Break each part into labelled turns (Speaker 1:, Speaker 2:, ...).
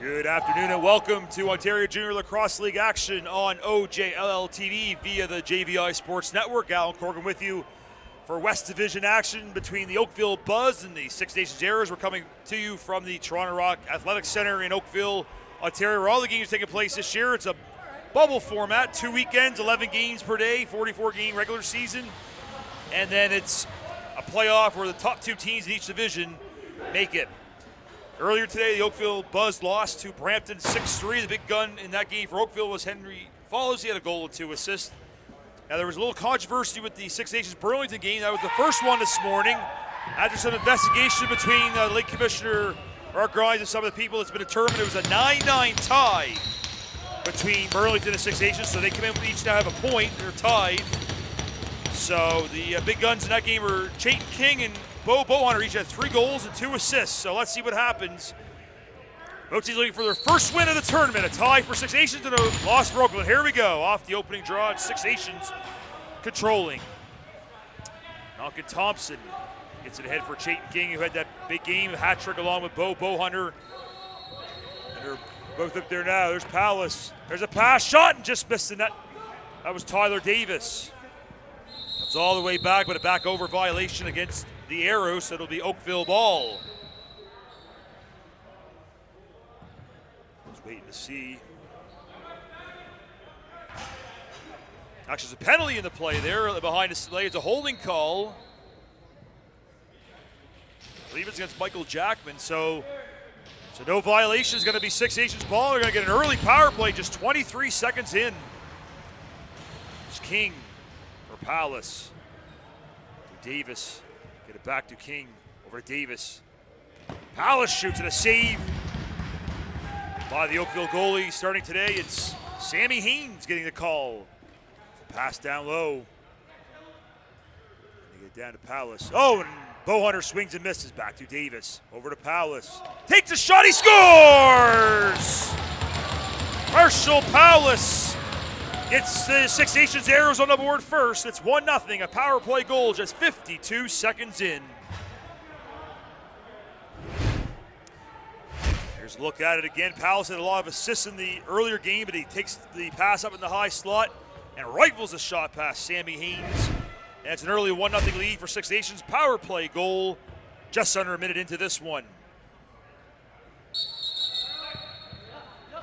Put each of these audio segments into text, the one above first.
Speaker 1: Good afternoon and welcome to Ontario Junior Lacrosse League action on OJLL TV via the JVI Sports Network. Alan Corgan with you for West Division action between the Oakville Buzz and the Six Nations Arrows. We're coming to you from the Toronto Rock Athletic Centre in Oakville, Ontario, where all the games are taking place this year. It's a bubble format, 2 weekends, 11 games per day, 44-game regular season, and then it's a playoff where the top two teams in each division make it. Earlier today, the Oakville Buzz lost to Brampton 6-3. The big gun in that game for Oakville was Henry Follows. He had a goal and 2 assists. Now, there was a little controversy with the Six Nations Burlington game. That was the first one this morning. After some investigation between League Commissioner Mark Grimes and some of the people, it's been determined it was a 9-9 tie between Burlington and Six Nations. So they come in, each now have a point. They're tied. So the big guns in that game were Chayton King and Bo Hunter. Each had 3 goals and 2 assists. So let's see what happens. Both teams looking for their first win of the tournament. A tie for Six Nations and a loss for Oakville. Here we go. Off the opening draw, it's Six Nations controlling. Malcolm Thompson gets it ahead for Chayton King, who had that big game, hat trick along with Bo Hunter. And they're both up there now. There's Palace. There's a pass, shot, and just missed the net. That was Tyler Davis. Comes all the way back, but a back over violation against the Arrows, so it'll be Oakville ball. Just waiting to see. Actually, there's a penalty in the play there. Behind the play, it's a holding call. I believe it's against Michael Jackman, so no violation. Is going to be Six Nations ball. They're going to get an early power play just 23 seconds in. It's King for Palace. Davis. Get it back to King. Over to Davis. Palace shoots and a save by the Oakville goalie. Starting today, it's Sammy Haynes getting the call. Pass down low. They get down to Palace. Oh, and Bo Hunter swings and misses. Back to Davis. Over to Palace. Takes a shot. He scores! Marshall Palace gets the Six Nations Arrows on the board first. It's 1-0, a power play goal just 52 seconds in. Here's a look at it again. Palace had a lot of assists in the earlier game, but he takes the pass up in the high slot and rifles a shot past Sammy Haynes. And it's an early 1-0 lead for Six Nations. Power play goal just under a minute into this one.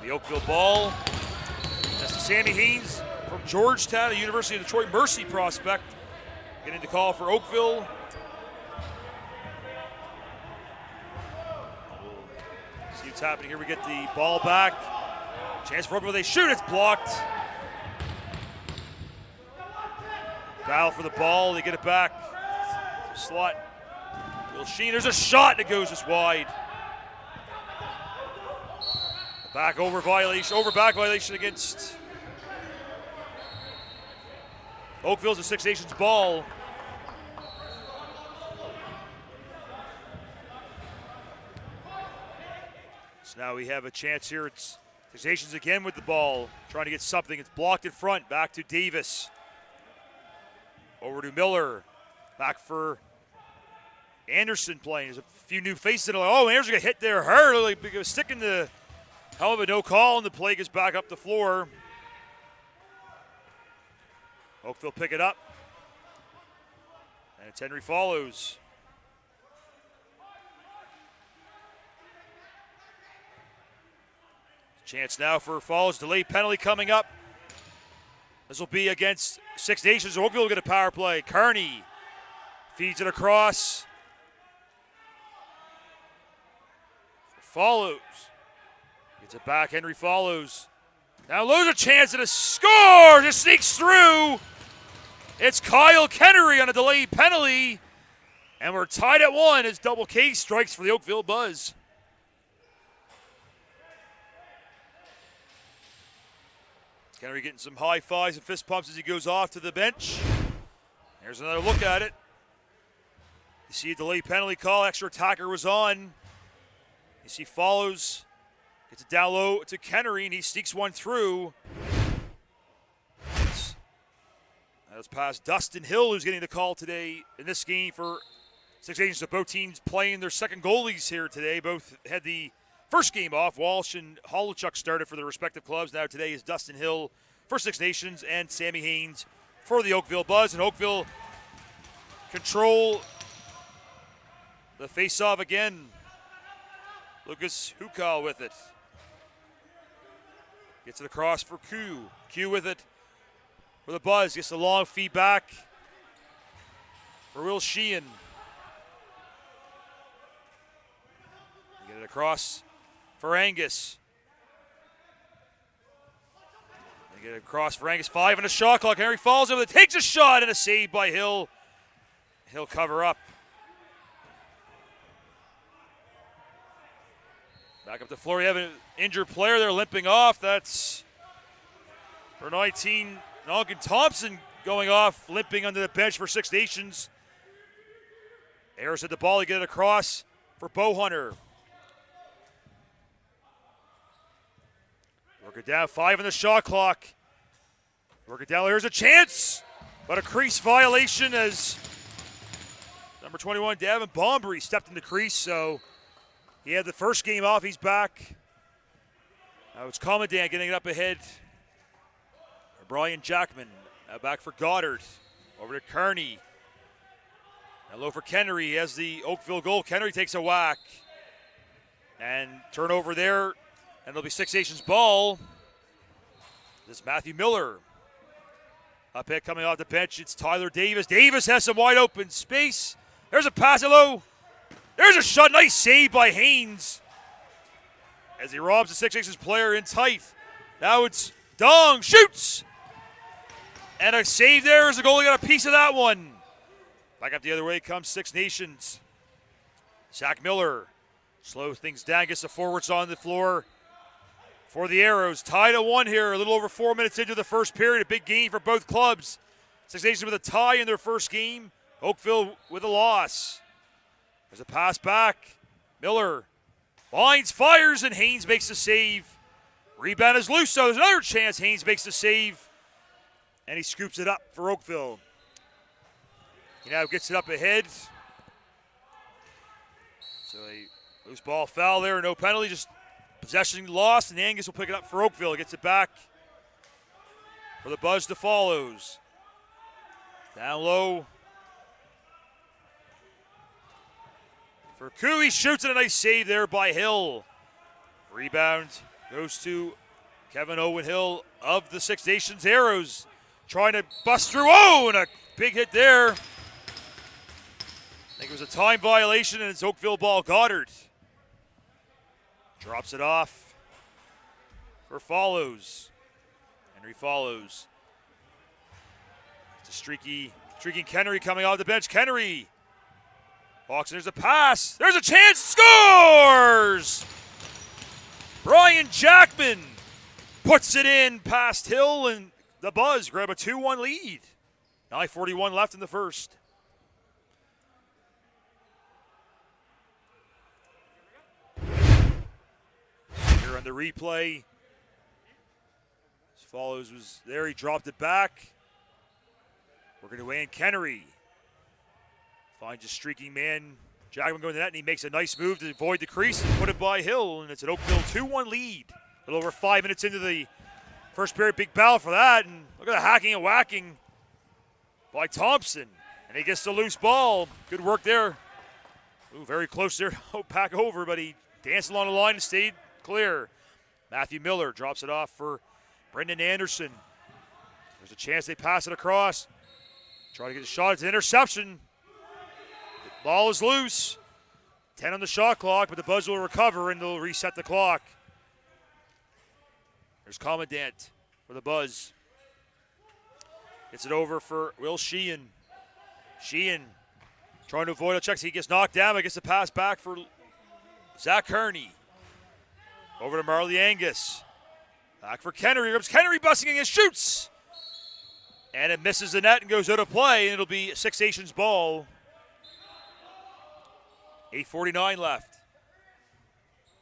Speaker 1: The Oakville ball. That's to Sammy Haynes from Georgetown, a University of Detroit Mercy prospect. Getting the call for Oakville. We'll see what's happening here. We get the ball back. Chance for Oakville. They shoot. It's blocked. Battle for the ball. They get it back. Slot. Will Sheen. There's a shot and it goes just wide. Back over violation. Over back violation against Oakville's a Six Nations ball. So now we have a chance here. It's Six Nations again with the ball, trying to get something. It's blocked in front. Back to Davis. Over to Miller. Back for Anderson playing. There's a few new faces. Oh, Anderson got hit there hard. Like sticking the hell of a no call, and the play gets back up the floor. Oakville pick it up. And it's Henry Follows. Chance now for Follows. Delayed penalty coming up. This will be against Six Nations. Oakville will get a power play. Kearney feeds it across. Follows. Gets it back. Henry Follows. Now loses a chance at a score. Just sneaks through. It's Kyle Kennery on a delayed penalty. And we're tied at 1 as Double K strikes for the Oakville Buzz. Kennery getting some high fives and fist pumps as he goes off to the bench. There's another look at it. You see a delayed penalty call. Extra attacker was on. You see Follows. Gets it down low to Kennery, and he sneaks one through. That's past Dustin Hill, who's getting the call today in this game for Six Nations. So both teams playing their second goalies here today. Both had the first game off. Walsh and Holochuk started for their respective clubs. Now today is Dustin Hill for Six Nations and Sammy Haynes for the Oakville Buzz. And Oakville control the face-off again. Lucas Hukal with it. Gets it across for Q. Q with it for the Buzz. Gets the long feedback for Will Sheehan. Get it across for Angus. They get it across for Angus. 5 on the shot clock. Henry falls over, takes a shot, and a save by Hill. He'll cover up. Back up the floor. We have an injured player there limping off. That's for 19, Nogin Thompson going off, limping under the bench for Six Nations. Ayers at the ball. He get it across for Bowhunter. Work it down. 5 on the shot clock. Work it down. There's a chance, but a crease violation as number 21, Davin Bombury, stepped in the crease, so he had the first game off. He's back. Now it's Commandant getting it up ahead. Brian Jackman. Now back for Goddard. Over to Kearney. Now low for Kennery. He has the Oakville goal. Kennery takes a whack. And turnover there. And it'll be Six Nations ball. This is Matthew Miller. Up hit coming off the bench. It's Tyler Davis. Davis has some wide open space. There's a pass low. There's a shot. Nice save by Haynes as he robs the Six Nations player in tight. Now it's Dong. Shoots. And a save there as the goalie got a piece of that one. Back up the other way comes Six Nations. Zach Miller slows things down, gets the forwards on the floor for the Arrows. Tied at 1 here, a little over 4 minutes into the first period. A big game for both clubs. Six Nations with a tie in their first game. Oakville with a loss. There's a pass back. Miller binds, fires, and Haynes makes the save. Rebound is loose, so there's another chance. Haynes makes the save, and he scoops it up for Oakville. He now gets it up ahead. So a loose ball foul there, no penalty, just possession lost, and Angus will pick it up for Oakville. Gets it back for the Buzz to follows. Down low for Koo. He shoots it, a nice save there by Hill. Rebound goes to Kevin Owen Hill of the Six Nations Arrows. Trying to bust through. Oh, and a big hit there. I think it was a time violation, and it's Oakville ball. Goddard drops it off for Follows. Henry Follows. It's a streaky Kennery coming off the bench. Kennery walks, and there's a pass. There's a chance. Scores! Brian Jackman puts it in past Hill, and the Buzz grab a 2-1 lead. 9:41 left in the first. Here on the replay. Follows was there. He dropped it back. Working away in Kennery. Finds a streaking man. Jackman going to the net, and he makes a nice move to avoid the crease and put it by Hill, and it's an Oakville 2-1 lead. A little over 5 minutes into the first period. Big battle for that, and look at the hacking and whacking by Thompson. And he gets the loose ball. Good work there. Ooh, very close there. Back over, but he danced along the line and stayed clear. Matthew Miller drops it off for Brendan Anderson. There's a chance they pass it across. Try to get a shot. It's an interception. The ball is loose. 10 on the shot clock, but the Buzz will recover and they'll reset the clock. There's Commandant for the Buzz. Gets it over for Will Sheehan. Sheehan trying to avoid a check. He gets knocked down, but gets the pass back for Zach Kearney. Over to Marley Angus. Back for Kennery. Kennery busting against, shoots! And it misses the net and goes out of play, and it'll be Six Nations ball. 8:49 left.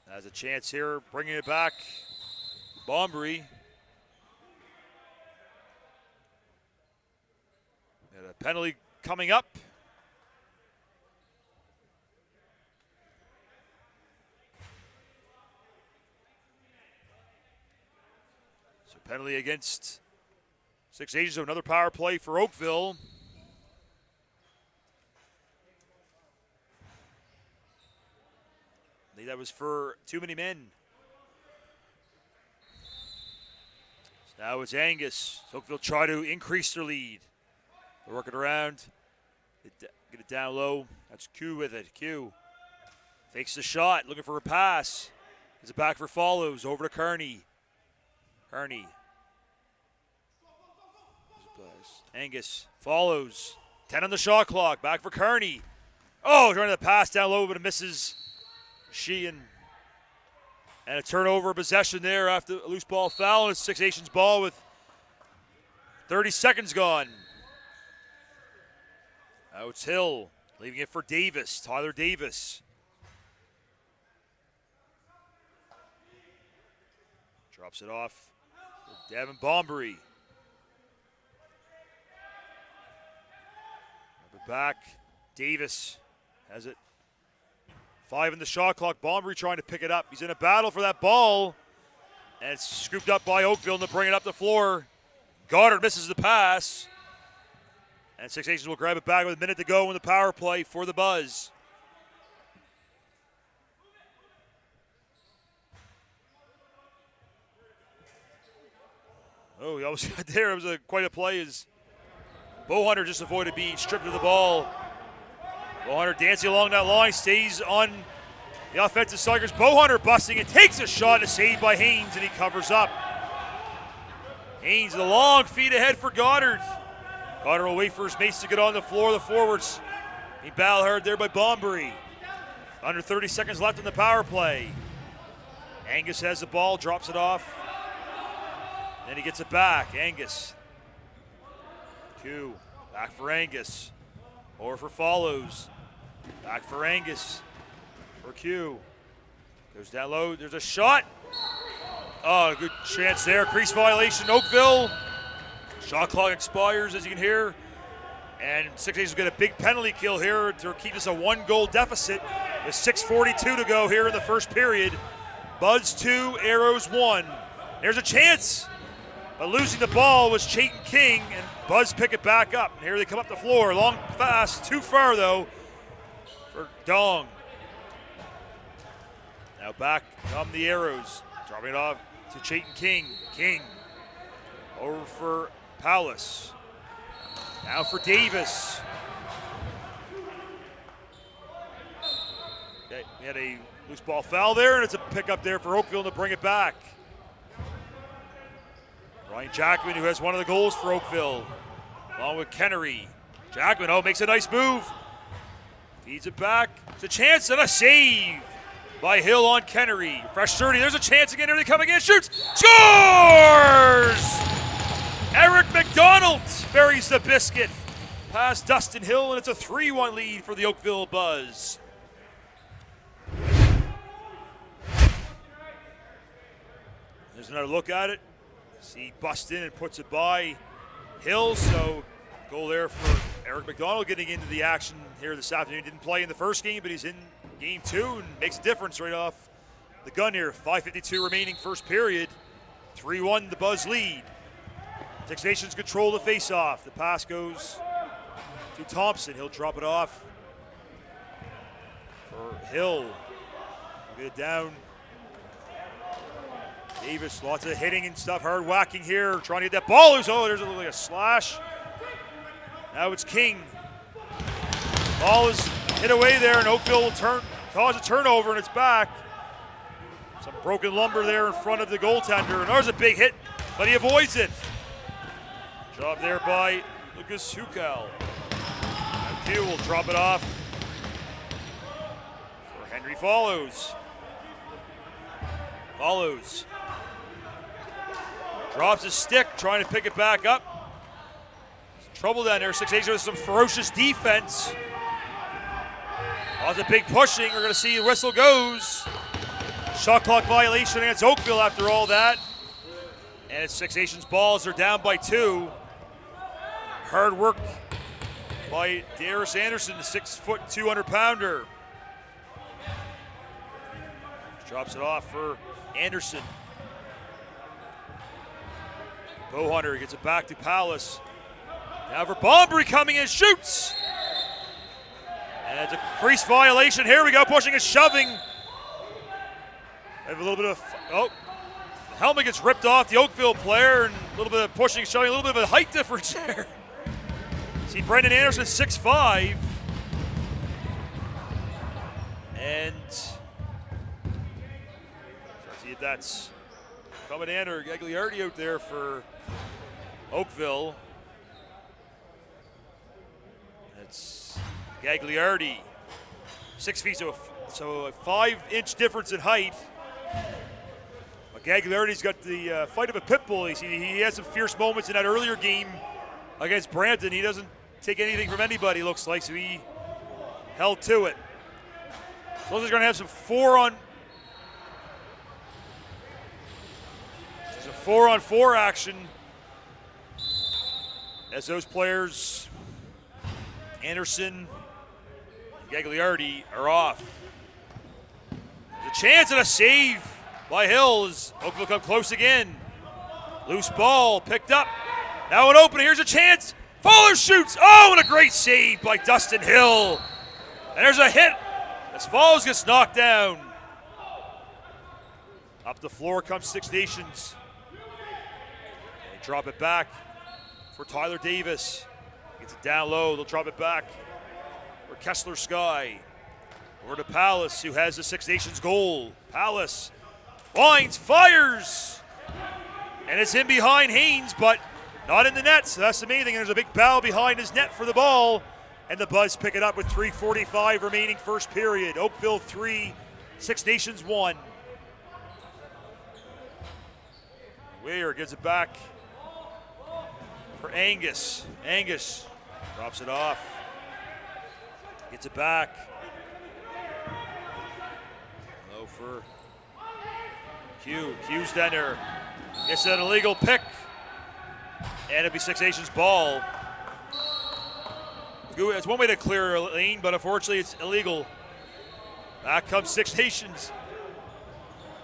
Speaker 1: Has a chance here, bringing it back. Bombury. And a penalty coming up. Penalty against Six Nations, so another power play for Oakville. I think that was for too many men. So now it's Angus. So Oakville try to increase their lead. They're working around. Get it down low. That's Q with it. Q fakes the shot, looking for a pass. Gives it back for Follows. Over to Kearney. Kearney. Angus follows. 10 on the shot clock. Back for Kearney. Oh, trying to pass down low, but it misses Sheehan. And a turnover possession there after a loose ball foul. It's Six Nations ball with 30 seconds gone. Now it's Hill, leaving it for Davis. Tyler Davis. Drops it off. Devin Bombury. Back. Davis has it. 5 in the shot clock. Bombury trying to pick it up. He's in a battle for that ball. And it's scooped up by Oakville and they'll bring it up the floor. Goddard misses the pass. And Six Nations will grab it back with a minute to go in the power play for the Buzz. Oh, he almost got there. It was quite a play as Bowhunter just avoided being stripped of the ball. Bowhunter dancing along that line, stays on the offensive Tigers. Bowhunter busting and takes a shot, a save by Haynes, and he covers up. Haynes, the long feed ahead for Goddard. Goddard will wait for his mates to get on the floor, the forwards. He battle hard there by Bombury. Under 30 seconds left in the power play. Angus has the ball, drops it off. Then he gets it back. Angus. Q. Back for Angus. Over for Follows. Back for Angus. For Q. Goes down low. There's a shot. Oh, good chance there. Crease violation, Oakville. Shot clock expires, as you can hear. And Six Nations will get a big penalty kill here to keep us a 1-goal deficit with 6:42 to go here in the first period. Buzz 2, Arrows 1. There's a chance. But losing the ball was Chayton King, and Buzz pick it back up. And here they come up the floor. Long pass, too far though for Dong. Now back come the Arrows. Dropping it off to Chayton King. King over for Palace. Now for Davis. Okay, we had a loose ball foul there, and it's a pickup there for Oakville to bring it back. Ryan Jackman, who has one of the goals for Oakville, along with Kennery. Jackman, makes a nice move. Feeds it back. It's a chance and a save by Hill on Kennery. Fresh 30, there's a chance again. Here they come again, shoots, scores! Eric McDonald buries the biscuit past Dustin Hill, and it's a 3-1 lead for the Oakville Buzz. There's another look at it. See, busts in and puts it by Hill, so goal there for Eric McDonald getting into the action here this afternoon. Didn't play in the first game, but he's in game 2 and makes a difference right off the gun here. 5:52 remaining first period. 3-1 the Buzz lead. Six Nations control the face-off. The pass goes to Thompson. He'll drop it off for Hill. Get it down. Davis, lots of hitting and stuff, hard whacking here, trying to get that ball loose. Oh, there's a slash. Now it's King. Ball is hit away there, and Oakville will cause a turnover, and it's back. Some broken lumber there in front of the goaltender, and there's a big hit, but he avoids it. Job there by Lucas Hukal. Now Q will drop it off for Henry Follows. Follows. Drops his stick, trying to pick it back up. Trouble down there. Six Nations with some ferocious defense. Lots of big pushing. We're going to see the whistle goes. Shot clock violation against Oakville after all that. And it's Six Nations balls. They're down by 2. Hard work by Darius Anderson, the 6-foot, 200-pounder. Drops it off for Anderson. Bowhunter gets it back to Palace. Now for Bombury coming in, shoots. And it's a crease violation. Here we go, pushing and shoving. Have a little bit of, the helmet gets ripped off the Oakville player, and a little bit of pushing, showing a little bit of a height difference there. See Brendan Anderson, 6'5". And see if that's Commandant Gagliardi out there for Oakville. It's Gagliardi, 6 feet, so a 5-inch difference in height. But Gagliardi's got the fight of a pit bull. He has some fierce moments in that earlier game against Brampton. He doesn't take anything from anybody, looks like, so he held to it. So they're going to have some 4-on-4 action as those players, Anderson and Gagliardi, are off. There's a chance and a save by Hill as Oakville come close again. Loose ball picked up. Now an open. Here's a chance. Fowler shoots. Oh, and a great save by Dustin Hill. And there's a hit as Falls gets knocked down. Up the floor comes Six Nations. They drop it back for Tyler Davis. Gets it down low. They'll drop it back for Kessler Sky. Over to Palace, who has the Six Nations goal. Palace winds, fires, and it's in behind Haynes, but not in the net, so that's the main thing. There's a big bow behind his net for the ball, and the Buzz pick it up with 3:45 remaining first period. Oakville 3, Six Nations 1. Weir gives it back for Angus. Angus drops it off, gets it back. Low for Q. Q's down there. Gets an illegal pick. And it'll be Six Nations ball. It's one way to clear a lane, but unfortunately it's illegal. Back comes Six Nations.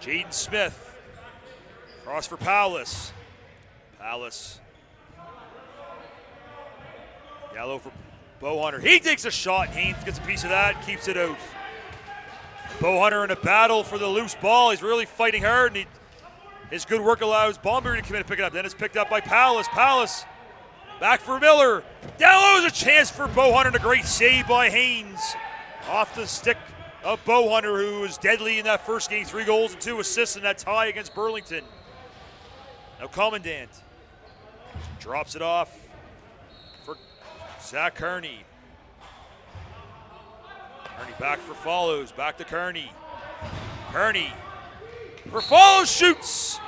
Speaker 1: Jaden Smith. Cross for Palace. Palace. Yellow for Bowhunter. He takes a shot. Haynes gets a piece of that, keeps it out. Bowhunter in a battle for the loose ball. He's really fighting hard, and his good work allows Bombury to come in and pick it up. Then it's picked up by Palace. Palace back for Miller. Down low is a chance for Bowhunter, and a great save by Haynes. Off the stick of Bowhunter, who was deadly in that first game. 3 goals and 2 assists in that tie against Burlington. Now Commandant drops it off for Zach Kearney. Kearney back for Follows, back to Kearney. Kearney for Follows, shoots.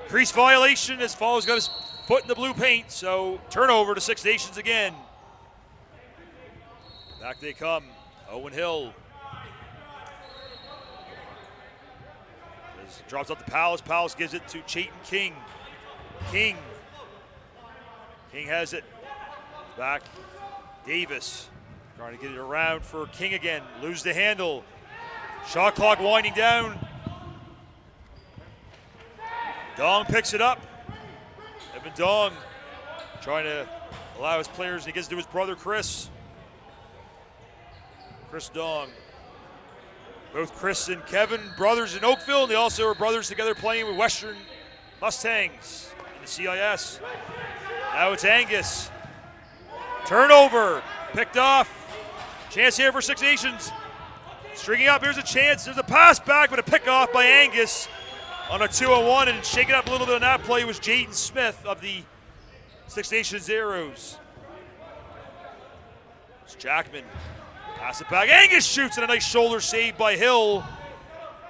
Speaker 1: Crease violation as Follows got his foot in the blue paint, so turnover to Six Nations again. Back they come. Owen Hill. Drops up to Palace. Palace gives it to Chayton King. King has it. Back. Davis trying to get it around for King again. Lose the handle. Shot clock winding down. Dong picks it up. Evan Dong trying to allow his players, and he gets to his brother Chris. Chris Dong. Both Chris and Kevin, brothers in Oakville, and they also are brothers together playing with Western Mustangs in the CIS. Now it's Angus. Turnover, picked off. Chance here for Six Nations. Stringing up, here's a chance. There's a pass back, but a pick off by Angus on a 2-on-1, and shaking up a little bit on that play was Jaden Smith of the Six Nations Arrows. It's Jackman. Pass it back. Angus shoots, and a nice shoulder save by Hill.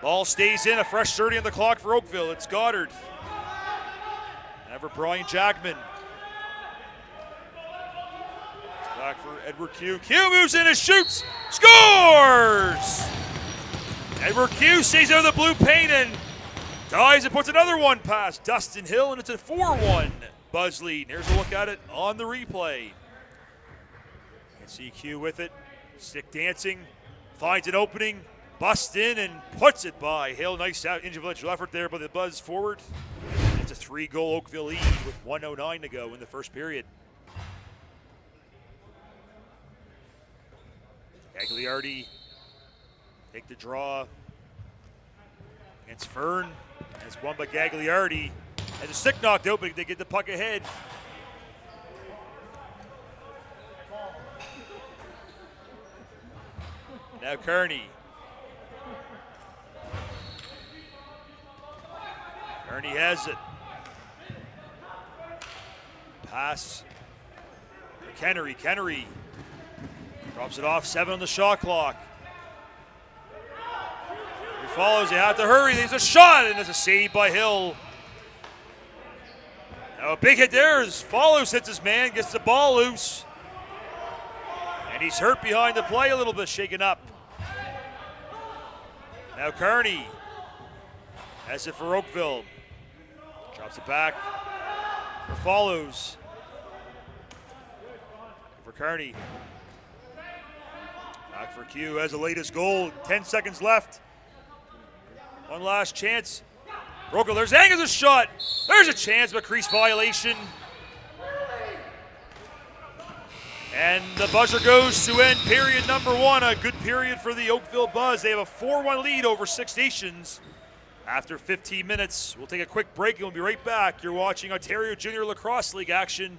Speaker 1: Ball stays in. A fresh 30 on the clock for Oakville. It's Goddard. And for Brian Jackman. It's back for Edward Q. Q moves in and shoots. Scores! Edward Q stays out of the blue paint and dives and puts another one past Dustin Hill, and it's a 4-1 Buzz lead. Here's a look at it on the replay. You can see Q with it. Stick dancing, finds an opening, busts in and puts it by Hill. Nice individual effort there by the Buzz forward. It's a 3-goal Oakville lead with 1:09 to go in the first period. Gagliardi take the draw against Fern. It's won by Gagliardi. Has a stick knocked out, but they get the puck ahead. Now Kearney. Kearney has it. Pass for Kennery. Kennery drops it off, 7 on the shot clock. He follows, they have to hurry. There's a shot, and there's a save by Hill. Now a big hit there as Follows hits his man, gets the ball loose. And he's hurt behind the play a little bit, shaken up. Now Kearney has it for Oakville. Drops it back for Follows. For Kearney. Back for Q has the latest goal. 10 seconds left. One last chance. Oakville, there's Angus' shot. There's a chance, but crease violation. And the buzzer goes to end period number 1. A good period for the Oakville Buzz. They have a 4-1 lead over Six Nations after 15 minutes. We'll take a quick break and we'll be right back. You're watching Ontario Junior Lacrosse League action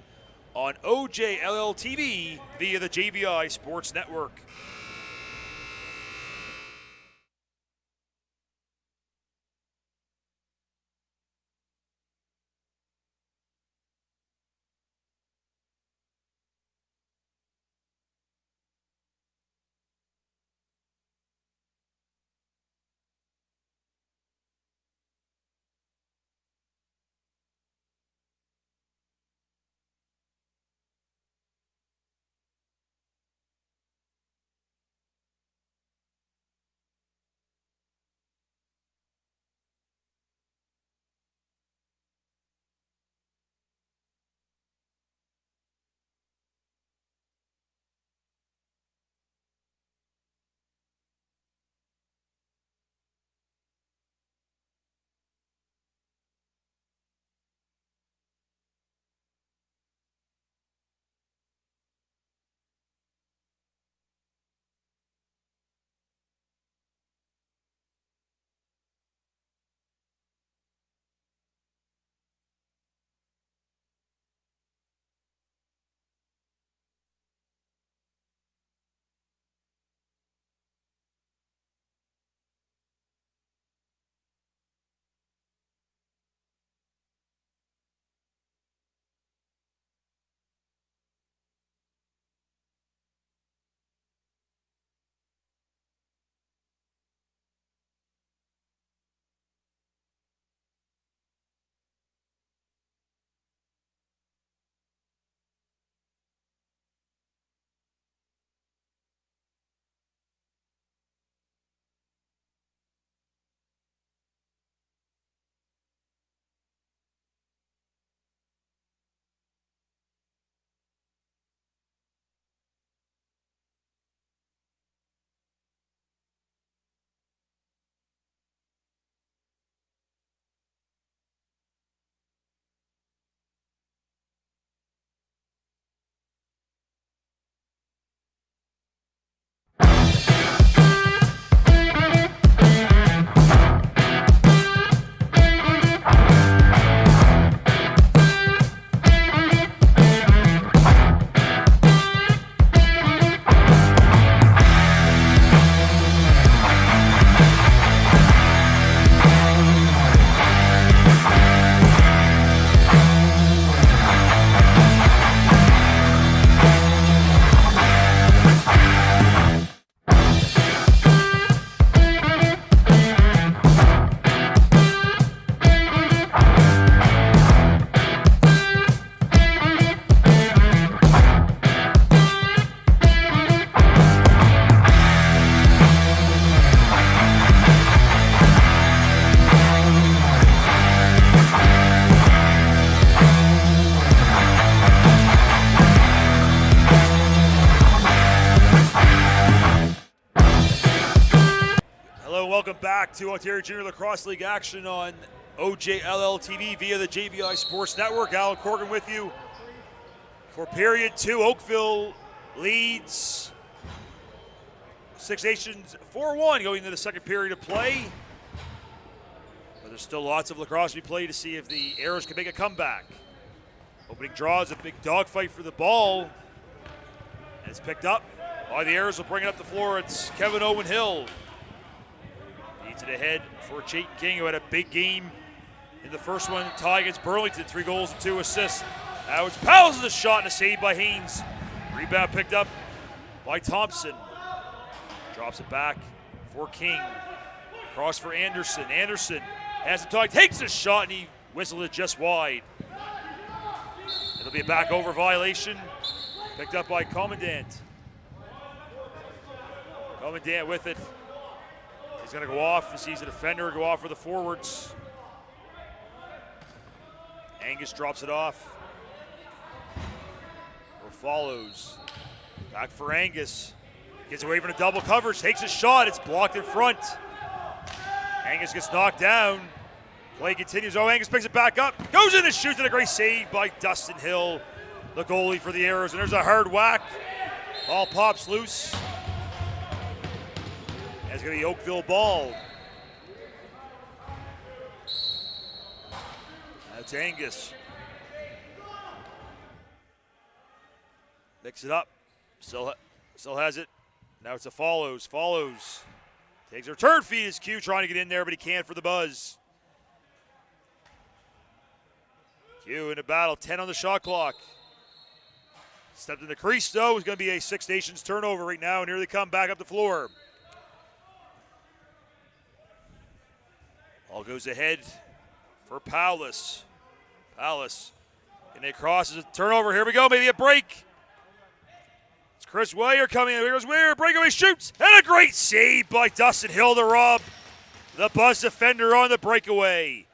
Speaker 1: on OJLL TV via the JVI Sports Network. Welcome back to Ontario Junior Lacrosse League action on OJLL TV via the JVI Sports Network. Alan Corgan with you for period 2. Oakville leads Six Nations 4-1 going into the second period of play. But there's still lots of lacrosse to be played to see if the Arrows can make a comeback. Opening draw is a big dogfight for the ball. And it's picked up by the Arrows. Will bring it up the floor. It's Kevin Owen Hill. Feeds it ahead for Jake King, who had a big game in the first one. Tie against Burlington, 3 goals and 2 assists. Now it's Powell's with a shot and a save by Haynes. Rebound picked up by Thompson. Drops it back for King. Cross for Anderson. Anderson has the tie, takes a shot, and he whistled it just wide. It'll be a back over violation. Picked up by Commandant. Commandant with it. He's going to go off. He sees a defender go off for the forwards. Angus drops it off. Or follows. Back for Angus. Gets away from the double coverage. Takes a shot. It's blocked in front. Angus gets knocked down. Play continues. Oh, Angus picks it back up. Goes in and shoots, and a great save by Dustin Hill, the goalie for the Arrows. And there's a hard whack. Ball pops loose. That's going to be Oakville ball. That's Angus. Mix it up. Still has it. Now it's a follows. Follows. Takes a return feed. Is Q trying to get in there, but he can't for the Buzz. Q in the battle. 10 on the shot clock. Stepped in the crease, though. It's going to be a Six Nations turnover right now, and here they come back up the floor. Ball goes ahead for Paulus. Paulus. And it crosses a turnover. Here we go. Maybe a break. It's Chris Weir coming in. Here goes Weir. Breakaway shoots. And a great save by Dustin Hill to rob the Buzz defender on the breakaway.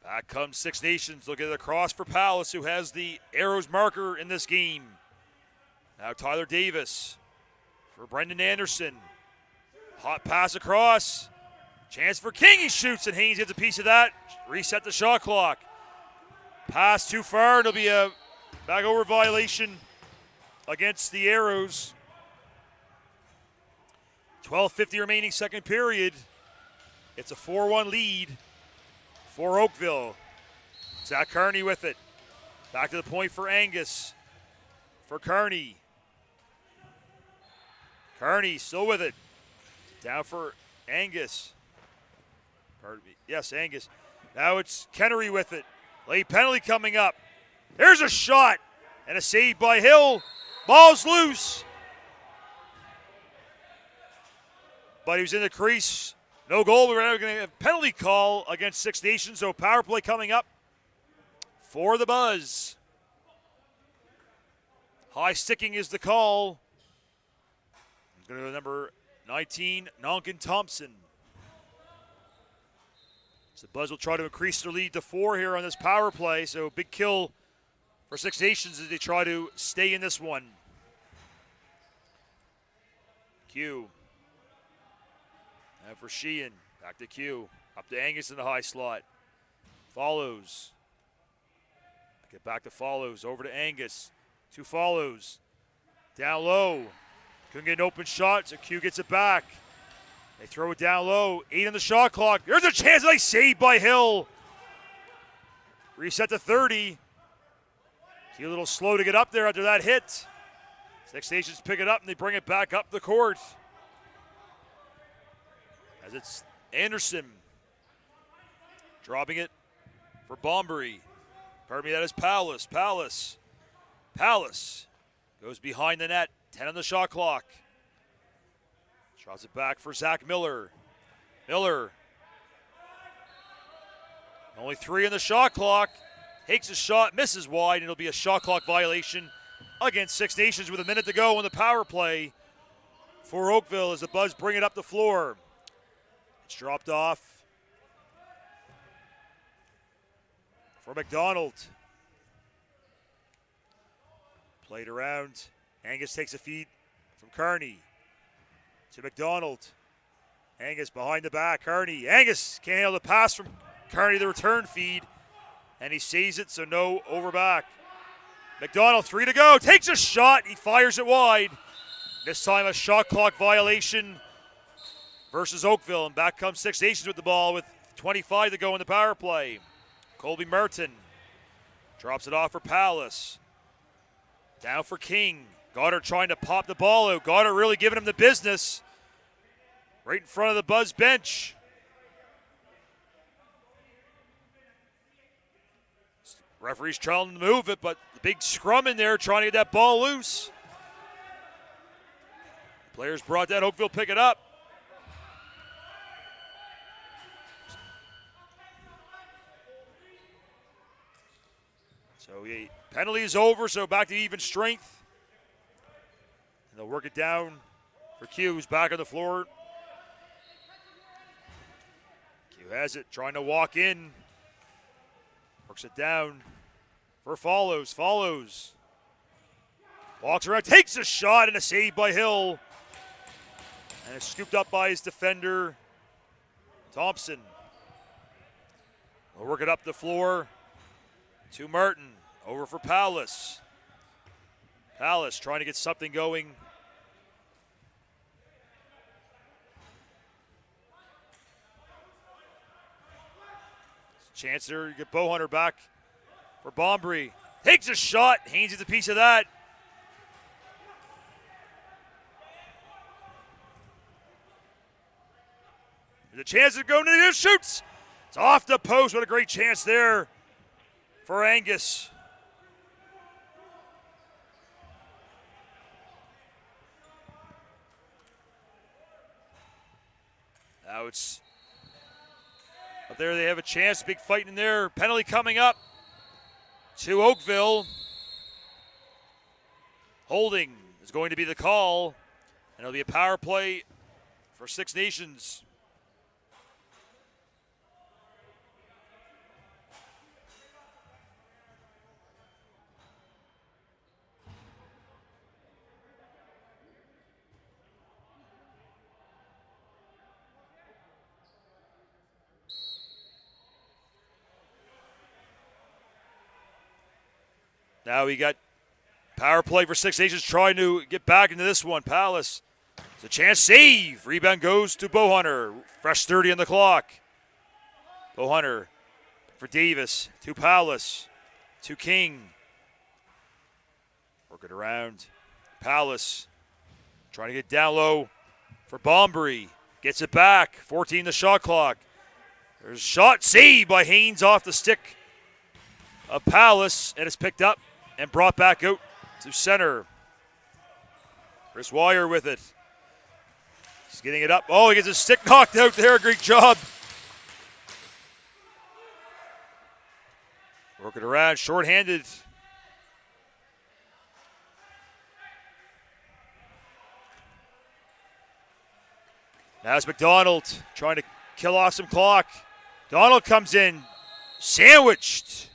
Speaker 1: Back comes Six Nations. Look at the cross for Paulus, who has the Arrows marker in this game. Now Tyler Davis for Brendan Anderson. Hot pass across. Chance for King. He shoots, and Haynes gets a piece of that. Reset the shot clock. Pass too far. It'll be a back over violation against the Arrows. 12:50 remaining second period. It's a 4-1 lead for Oakville. Zach Kearney with it. Back to the point for Angus. For Kearney. Kearney still with it. Down for Angus. Pardon me. Yes, Angus. Now it's Kennery with it. Late penalty coming up. There's a shot and a save by Hill. Ball's loose. But he was in the crease. No goal. We're going to have a penalty call against Six Nations. So power play coming up for the Buzz. High sticking is the call. It's going to go to number 19, Nonkin Thompson. So the Buzz will try to increase their lead to 4 here on this power play. So big kill for Six Nations as they try to stay in this one. Q. Now for Sheehan. Back to Q. Up to Angus in the high slot. Follows. Get back to Follows. Over to Angus. 2 Follows. Down low. Couldn't get an open shot, so Q gets it back. They throw it down low. 8 on the shot clock. There's a chance. Nice save by Hill. Reset to 30. Q a little slow to get up there after that hit. Six Nations pick it up and they bring it back up the court. As it's Anderson dropping it for Bombury. Pardon me, that is Paulus. Paulus goes behind the net. 10 on the shot clock. Drops it back for Zach Miller. Miller. Only 3 on the shot clock. Takes a shot, misses wide, and it'll be a shot clock violation against Six Nations with a minute to go on the power play for Oakville as the Buzz bring it up the floor. It's dropped off for McDonald. Played around. Angus takes a feed from Kearney to McDonald. Angus behind the back. Kearney. Angus can't handle the pass from Kearney, the return feed. And he sees it, so no over back. McDonald, 3 to go. Takes a shot. He fires it wide. This time a shot clock violation versus Oakville. And back comes Six Nations with the ball with 25 to go in the power play. Colby Merton drops it off for Palace. Down for King. Goddard trying to pop the ball out. Goddard really giving him the business. Right in front of the Buzz bench. Referee's trying to move it, but the big scrum in there trying to get that ball loose. Players brought down. Oakville pick it up. So penalty is over, so back to even strength. And they'll work it down for Q, who's back on the floor. Q has it, trying to walk in. Works it down for Follows. Walks around, takes a shot, and a save by Hill. And it's scooped up by his defender, Thompson. We'll work it up the floor to Martin. Over for Palace. Palace trying to get something going. Chance there to get Bowhunter back for Bombury. Takes a shot. Haynes gets a piece of that. There's a chance to go into the shoots. It's off the post. What a great chance there for Angus. Now it's up there. They have a chance. Big fight in there. Penalty coming up to Oakville. Holding is going to be the call. And it'll be a power play for Six Nations. Now we got power play for Six Nations trying to get back into this one. Palace, it's a chance, save. Rebound goes to Bowhunter. Fresh 30 on the clock. Bowhunter for Davis, to Palace, to King. Work it around. Palace trying to get down low for Bombury. Gets it back, 14 the shot clock. There's a shot, save by Haynes off the stick of Palace, and it's picked up and brought back out to center. Chris Wire with it. He's getting it up. Oh, he gets his stick knocked out there. Great job. Working around, shorthanded. Now it's McDonald trying to kill off some clock. Donald comes in, sandwiched.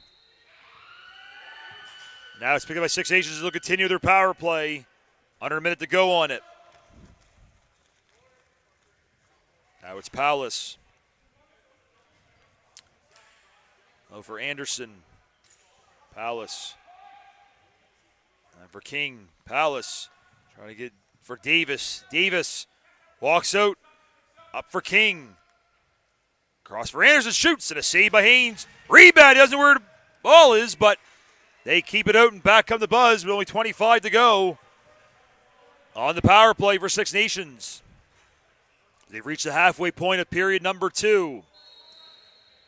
Speaker 1: Now it's picked up by Six Nations. They'll continue their power play. Under a minute to go on it. Now it's Palace. Low for Anderson. Palace. And for King. Palace. Trying to get for Davis. Davis walks out. Up for King. Cross for Anderson. Shoots. And a save by Haynes. Rebound. He doesn't know where the ball is, but they keep it out and back come the Buzz with only 25 to go on the power play for Six Nations. They've reached the halfway point of period number 2.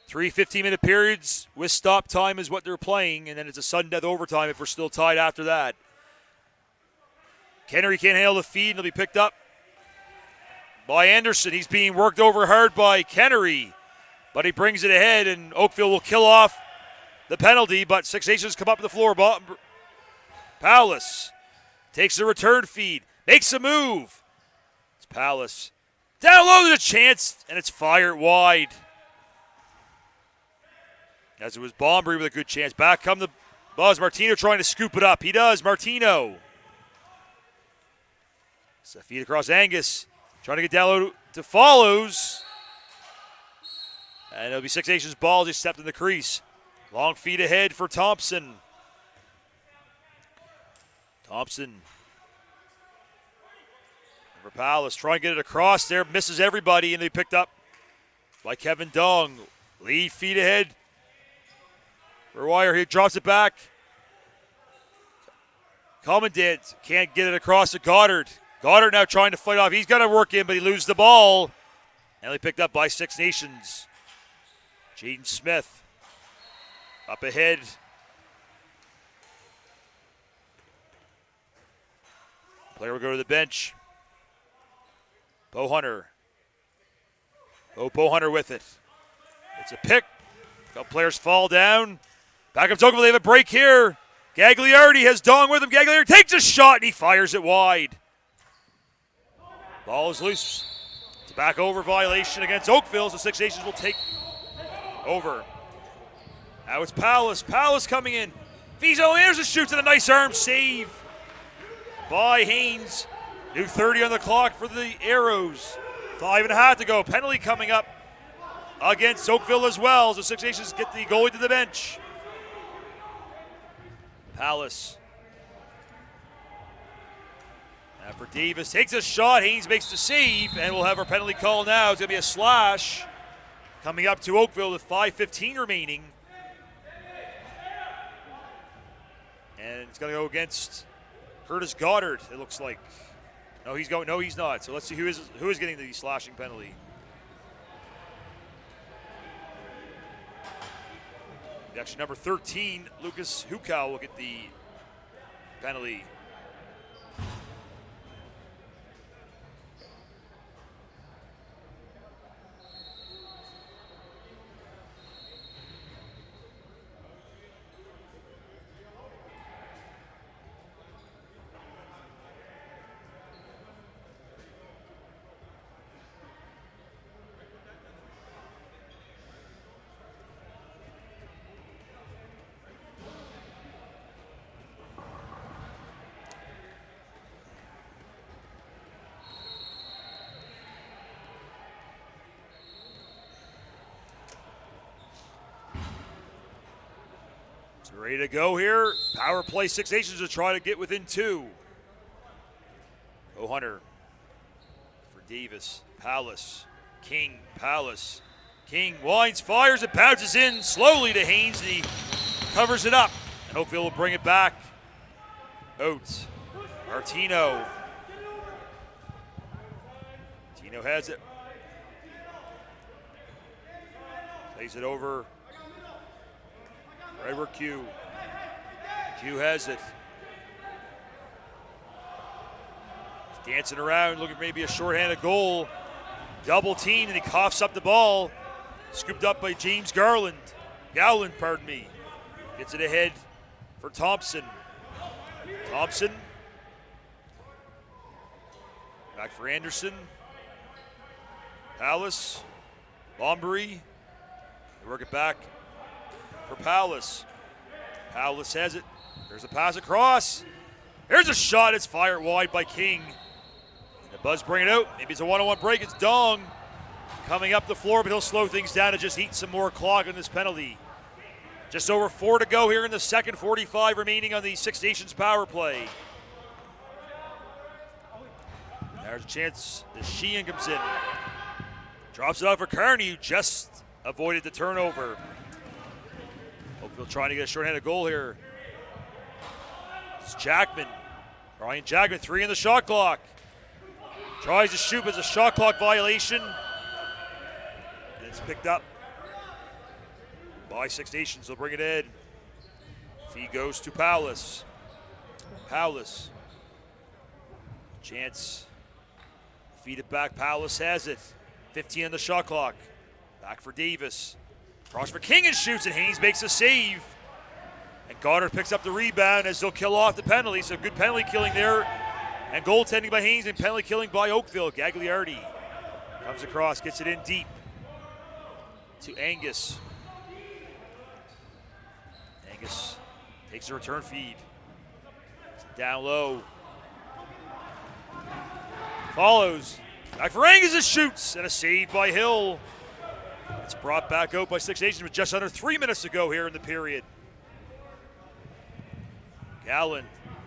Speaker 1: 3 15-minute periods with stop time is what they're playing, and then it's a sudden death overtime if we're still tied after that. Kennery can't handle the feed, and he'll be picked up by Anderson. He's being worked over hard by Kennery, but he brings it ahead, and Oakville will kill off the penalty, but Six Nations come up to the floor. Palace takes the return feed, makes a move. It's Palace. Down low, there's a chance, and it's fired wide. As it was Bombury with a good chance. Back come the Buzz. Martino trying to scoop it up. He does. Martino. It's a feed across Angus. Trying to get down low to Follows. And it'll be Six Nations ball, just stepped in the crease. Long feet ahead for Thompson. Thompson. For Palace, trying to get it across there, misses everybody, and they picked up by Kevin Dong. Lead feet ahead. For Wire, he drops it back. Commandant can't get it across to Goddard. Goddard now trying to fight off. He's got to work in, but he loses the ball. And they picked up by Six Nations. Jaden Smith up ahead. Player will go to the bench. Bo Hunter. Bo Hunter with it. It's a pick. A couple players fall down. Back up to Oakville. They have a break here. Gagliardi has Dong with him. Gagliardi takes a shot and he fires it wide. Ball is loose. It's a back over violation against Oakville, so Six Nations will take over. Now it's Palace. Palace coming in. Fizo Anderson shoots at a nice arm save by Haynes. New 30 on the clock for the Arrows. 5.5 to go. Penalty coming up against Oakville as well. So Six Nations get the goalie to the bench. Palace. Now for Davis. Takes a shot. Haynes makes the save. And we'll have our penalty call now. It's going to be a slash coming up to Oakville with 5:15 remaining. And it's going to go against Curtis Goddard, it looks like. No, he's going. No, he's not. So let's see who is getting the slashing penalty. Actually, number 13, Lucas Hukau will get the penalty. Ready to go here. Power play, Six Nations to try to get within 2. Hunter for Davis. Palace. King. Palace. King winds, fires, it bounces in slowly to Haynes, and he covers it up. And Oakville will bring it back. Oates. Martino. Martino has it. Plays it over. Right where Q. Q has it. He's dancing around, looking for maybe a shorthanded goal. Double team, and he coughs up the ball. Scooped up by James Gowland, pardon me. Gets it ahead for Thompson. Thompson. Back for Anderson. Palace. Lombury. They work it back for Palace. Palace has it. There's a pass across. There's a shot. It's fired wide by King. And the Buzz bring it out. Maybe it's a one-on-one break. It's Dong coming up the floor, but he'll slow things down and just eat some more clock on this penalty. Just over 4 to go here in the second. 45 remaining on the Six Nations power play. There's a chance as Sheehan comes in. Drops it off for Kearney, who just avoided the turnover. Oakville trying to get a shorthanded goal here. It's Jackman. Ryan Jackman, 3 in the shot clock. Tries to shoot, but it's a shot clock violation. And it's picked up by Six Nations. They'll bring it in. Fee goes to Palace. Palace. Chance. Feed it back. Palace has it. 15 on the shot clock. Back for Davis. Cross for King and shoots, and Haynes makes a save. And Goddard picks up the rebound as they'll kill off the penalty. So good penalty killing there. And goaltending by Haynes and penalty killing by Oakville. Gagliardi comes across, gets it in deep to Angus. Angus takes the return feed. Down low. Follows. Back for Angus, it shoots, and a save by Hill. It's brought back out by Six Nations with just under 3 minutes to go here in the period. Gallen,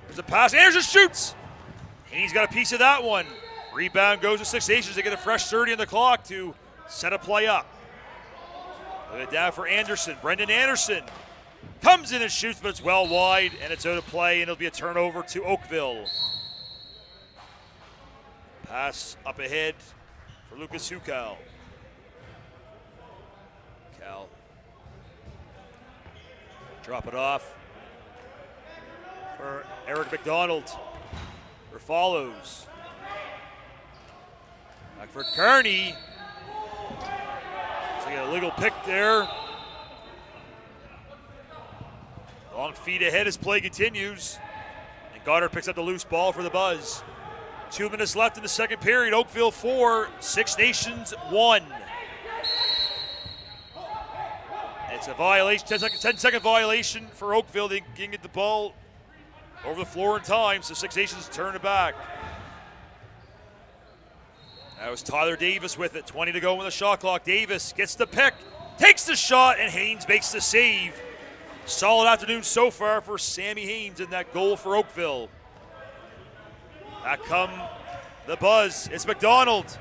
Speaker 1: there's a pass, Anderson shoots. Haynes got a piece of that one. Rebound goes to Six Nations. They get a fresh 30 on the clock to set a play up. Put it down for Anderson. Brendan Anderson comes in and shoots, but it's well wide, and it's out of play, and it'll be a turnover to Oakville. Pass up ahead for Lucas Hukal. Cal. Drop it off for Eric McDonald. For follows. Back for Kearney. So got a legal pick there. Long feet ahead as play continues. And Goddard picks up the loose ball for the Buzz. 2 minutes left in the second period. Oakville 4, Six Nations 1. It's a violation, 10-second violation for Oakville. They can get the ball over the floor in time, so Six Nations turn it back. That was Tyler Davis with it. 20 to go in the shot clock. Davis gets the pick, takes the shot, and Haynes makes the save. Solid afternoon so far for Sammy Haynes in that goal for Oakville. Back come the Buzz. It's McDonald.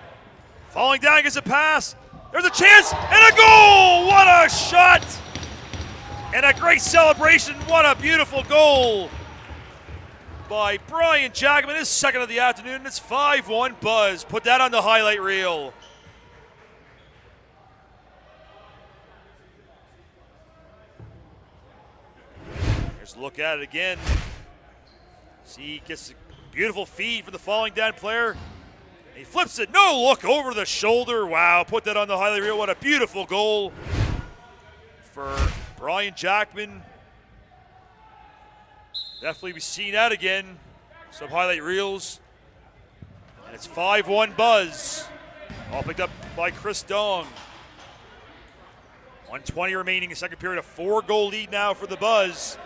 Speaker 1: Falling down, gets a pass. There's a chance and a goal! What a shot! And a great celebration. What a beautiful goal by Brian Jackman, his second of the afternoon. It's 5-1 Buzz. Put that on the highlight reel. Here's a look at it again. See, gets a beautiful feed from the falling down player. He flips it, no look over the shoulder. Wow, put that on the highlight reel. What a beautiful goal for Brian Jackman. Definitely be seeing that again. Some highlight reels. And it's 5-1 Buzz. All picked up by Chris Dong. 1:20 remaining in the second period. A 4-goal lead now for the Buzz.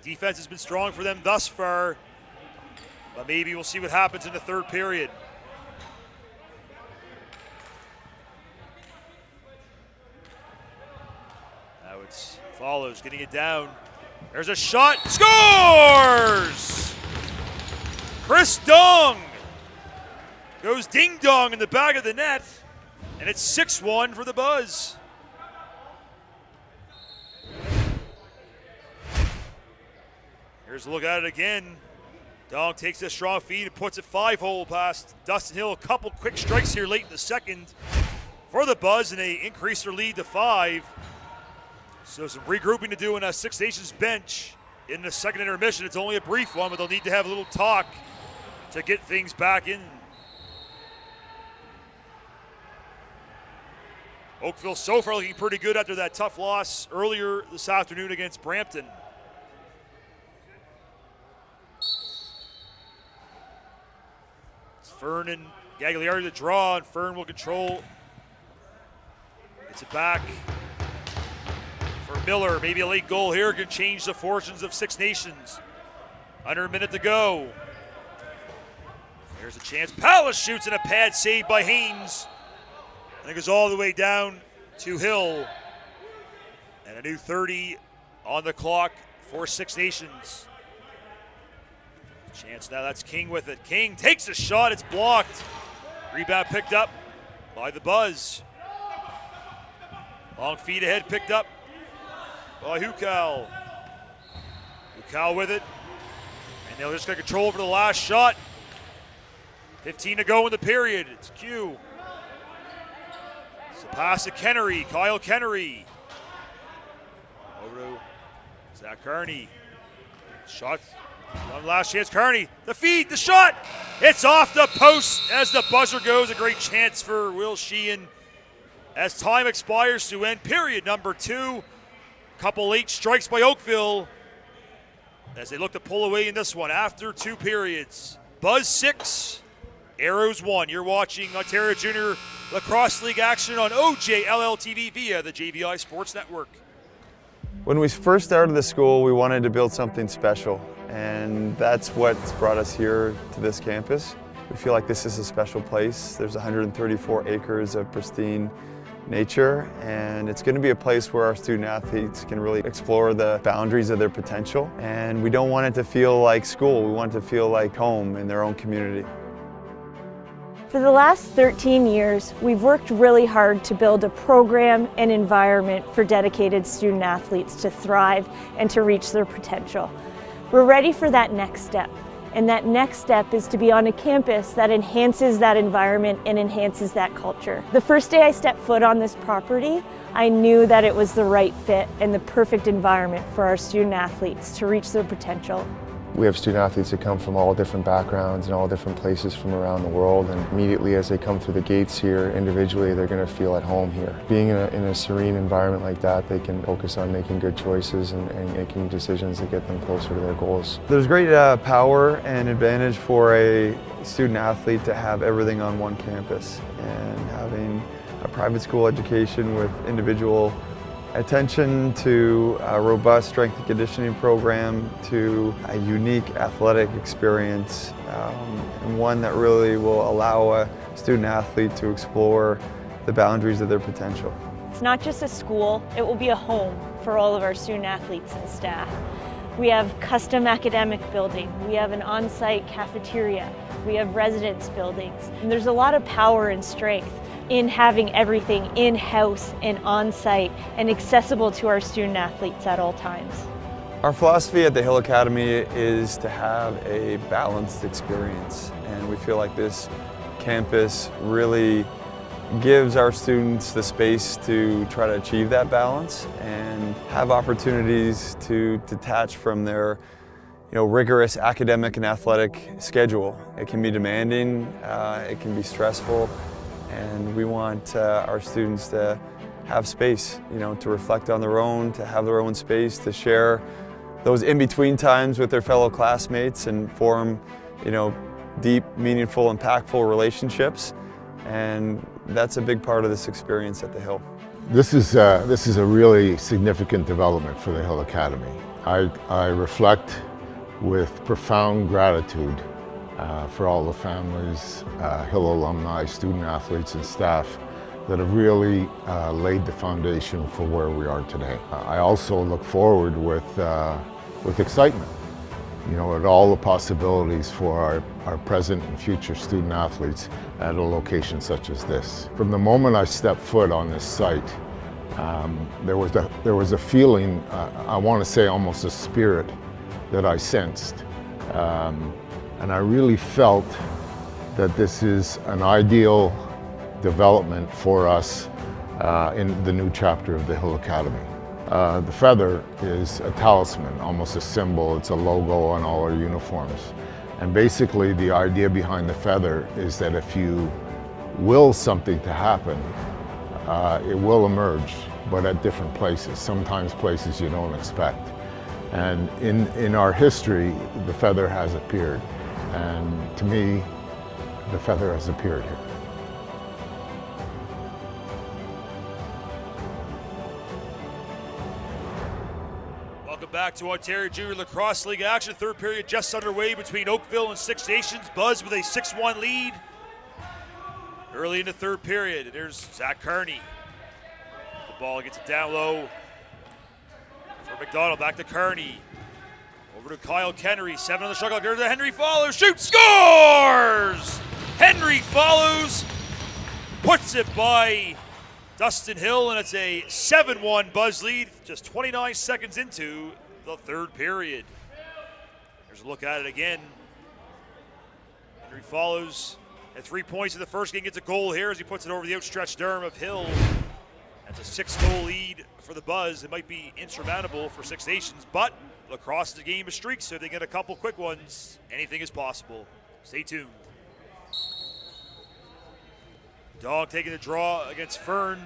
Speaker 1: Defense has been strong for them thus far. But maybe we'll see what happens in the third period. Now it's follows, getting it down. There's a shot, scores! Chris Dong goes ding-dong in the back of the net, and it's 6-1 for the Buzz. Here's a look at it again. Dong takes a strong feed and puts it 5-hole past Dustin Hill. A couple quick strikes here late in the second for the Buzz, and they increase their lead to 5. So some regrouping to do in a Six Nations bench in the second intermission. It's only a brief one, but they'll need to have a little talk to get things back in. Oakville so far looking pretty good after that tough loss earlier this afternoon against Brampton. It's Fern and Gagliardi to draw, and Fern will control. Gets it back for Miller. Maybe a late goal here can change the fortunes of Six Nations. Under a minute to go. There's a chance. Palace shoots, and a pad save by Haynes. And it goes all the way down to Hill. And a new 30 on the clock for Six Nations. Chance now, that's King with it. King takes a shot, it's blocked. Rebound picked up by the Buzz. Long feed ahead, picked up by Hukal. Hukal with it. And they'll just get control over the last shot. 15 to go in the period. It's Q. It's a pass to Kennery, Kyle Kennery. Over to Zach Kearney. Shot. One last chance, Kearney. The feed, the shot. It's off the post as the buzzer goes. A great chance for Will Sheehan as time expires to end period number 2. Couple late strikes by Oakville as they look to pull away in this one after 2 periods. Buzz 6, Arrows 1. You're watching Ontario Junior Lacrosse League action on OJLL TV via the JVI Sports Network.
Speaker 2: When we first started the school, we wanted to build something special, and that's what brought us here to this campus. We feel like this is a special place. There's 134 acres of pristine nature, and it's going to be a place where our student athletes can really explore the boundaries of their potential. And we don't want it to feel like school. We want it to feel like home in their own community.
Speaker 3: For the last 13 years, we've worked really hard to build a program and environment for dedicated student athletes to thrive and to reach their potential. We're ready for that next step. And that next step is to be on a campus that enhances that environment and enhances that culture. The first day I stepped foot on this property, I knew that it was the right fit and the perfect environment for our student athletes to reach their potential.
Speaker 4: We have student athletes that come from all different backgrounds and all different places from around the world, and immediately as they come through the gates here individually, they're going to feel at home here. Being in a serene environment like that, they can focus on making good choices and making decisions that get them closer to their goals.
Speaker 2: There's great power and advantage for a student athlete to have everything on one campus, and having a private school education with individual attention to a robust strength and conditioning program, to a unique athletic experience, and one that really will allow a student athlete to explore the boundaries of their potential.
Speaker 3: It's not just a school, it will be a home for all of our student athletes and staff. We have custom academic building, we have an on-site cafeteria, we have residence buildings, and there's a lot of power and strength in having everything in-house and on-site and accessible to our student athletes at all times.
Speaker 2: Our philosophy at the Hill Academy is to have a balanced experience, and we feel like this campus really gives our students the space to try to achieve that balance and have opportunities to detach from their rigorous academic and athletic schedule. It can be demanding, it can be stressful, and we want our students to have space, to reflect on their own, to have their own space, to share those in-between times with their fellow classmates and form, deep, meaningful, impactful relationships. And that's a big part of this experience at the Hill.
Speaker 5: This is a really significant development for the Hill Academy. I reflect with profound gratitude for all the families, Hill alumni, student athletes, and staff that have really laid the foundation for where we are today. I also look forward with excitement, at all the possibilities for our present and future student athletes at a location such as this. From the moment I stepped foot on this site, there was a feeling, I want to say almost a spirit, that I sensed. And I really felt that this is an ideal development for us in the new chapter of the Hill Academy. The feather is a talisman, almost a symbol. It's a logo on all our uniforms. And basically the idea behind the feather is that if you will something to happen, it will emerge, but at different places, sometimes places you don't expect. And in our history, the feather has appeared. And to me, the feather has appeared here.
Speaker 1: Welcome back to Ontario Junior Lacrosse League action. Third period just underway between Oakville and Six Nations. Buzz with a 6-1 lead early in the third period. And there's Zach Kearney. The ball gets it down low for McDonald. Back to Kearney. Over to Kyle Kennery, 7 on the shot clock. There's Henry follows, shoots, scores! Henry follows, puts it by Dustin Hill, and it's a 7-1 Buzz lead, just 29 seconds into the third period. There's a look at it again. Henry follows, at 3 points in the first game, gets a goal here as he puts it over the outstretched arm of Hill. That's a 6-goal lead for the Buzz. It might be insurmountable for Six Nations, but Lacrosse is a game of streaks, so if they get a couple quick ones, anything is possible. Stay tuned. Dog taking the draw against Fern.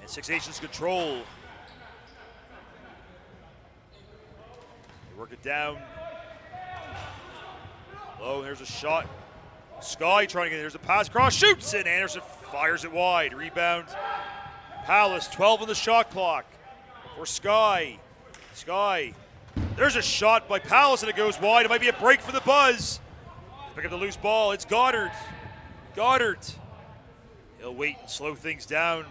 Speaker 1: And Six Nations control. They work it down. Low, there's a shot. Sky trying to get, there's a pass across, shoots, and Anderson fires it wide. Rebound. Palace, 12 on the shot clock for Sky. Sky, there's a shot by Palace and it goes wide. It might be a break for the Buzz. Pick up the loose ball. It's Goddard. Goddard. He'll wait and slow things down.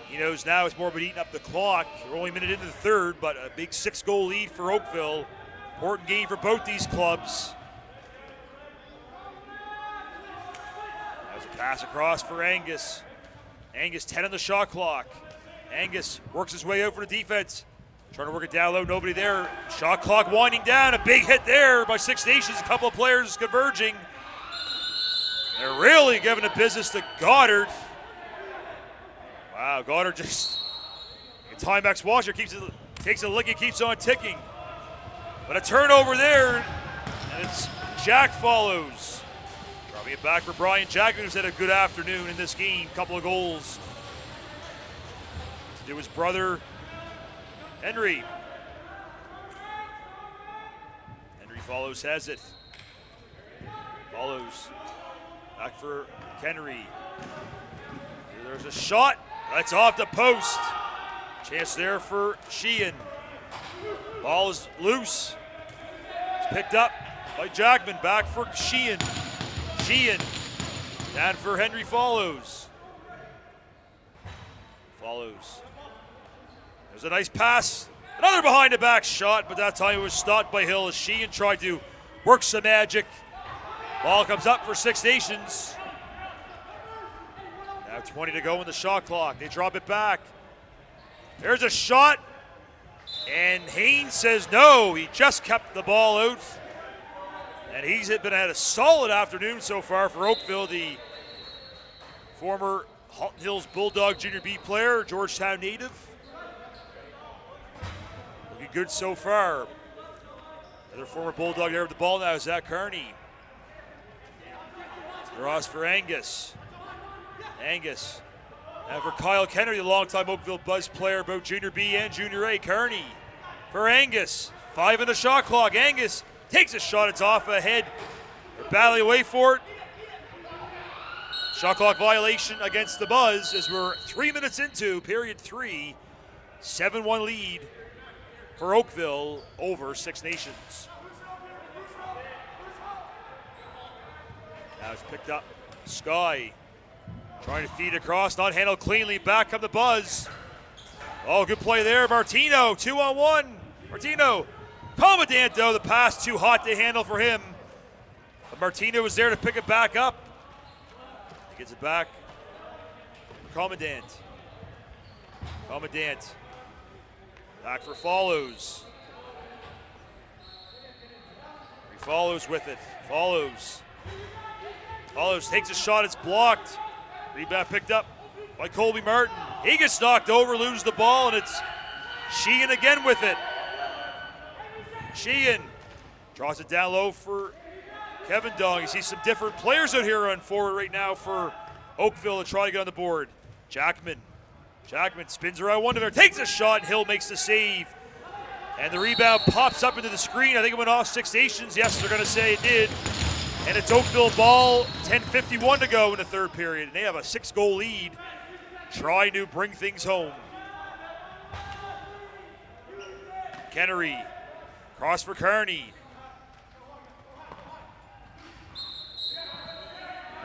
Speaker 1: He knows now it's more about eating up the clock. We're only a minute into the third, but a big 6-goal lead for Oakville. Important game for both these clubs. That was a pass across for Angus. Angus 10 on the shot clock. Angus works his way out for the defense. Trying to work it down low, nobody there. Shot clock winding down, a big hit there by Six Nations. A couple of players converging. They're really giving the business to Goddard. Wow, Goddard just, Timex Washer takes a lick and keeps on ticking. But a turnover there, and it's Jack follows. Dropping it back for Brian Jackman, who's had a good afternoon in this game. Couple of goals. To do his brother, Henry. Henry follows, has it. Follows. Back for Henry. There's a shot. That's off the post. Chance there for Sheehan. Ball is loose. It's picked up by Jackman. Back for Sheehan. Sheehan. Down for Henry follows. Follows. There's a nice pass. Another behind the back shot, but that time it was stopped by Hill as Sheehan tried to work some magic. Ball comes up for Six Nations. Now 20 to go in the shot clock. They drop it back. There's a shot. And Haynes says no. He just kept the ball out. And he's had a solid afternoon so far for Oakville. The former Halton Hills Bulldog Junior B player, Georgetown native. Looking good so far. Another former Bulldog there with the ball now, Zach Kearney. Cross for Angus. Angus. And for Kyle Kennedy, the longtime Oakville Buzz player, both Junior B and Junior A. Kearney for Angus. 5 in the shot clock. Angus takes a shot. It's off ahead. They're battling away for it. Shot clock violation against the Buzz as we're 3 minutes into period 3. 7-1 lead for Oakville over Six Nations. Now it's picked up. Sky trying to feed across, not handled cleanly. Back come the Buzz. Oh, good play there. Martino, 2-on-1. Martino. Commandant, though, the pass too hot to handle for him. But Martino was there to pick it back up. He gets it back. Commandant. Commandant. Back for Follows. He follows with it. Follows. Follows, takes a shot, it's blocked. Rebound picked up by Colby Martin. He gets knocked over, loses the ball, and it's Sheehan again with it. Sheehan draws it down low for Kevin Dong. You see some different players out here on forward right now for Oakville to try to get on the board. Jackman spins around one of them, takes a shot, and Hill makes the save. And the rebound pops up into the screen. I think it went off Six Nations. Yes, they're going to say it did. And it's Oakville ball, 10:51 to go in the third period. And they have a 6-goal lead, trying to bring things home. Kennery, cross for Kearney.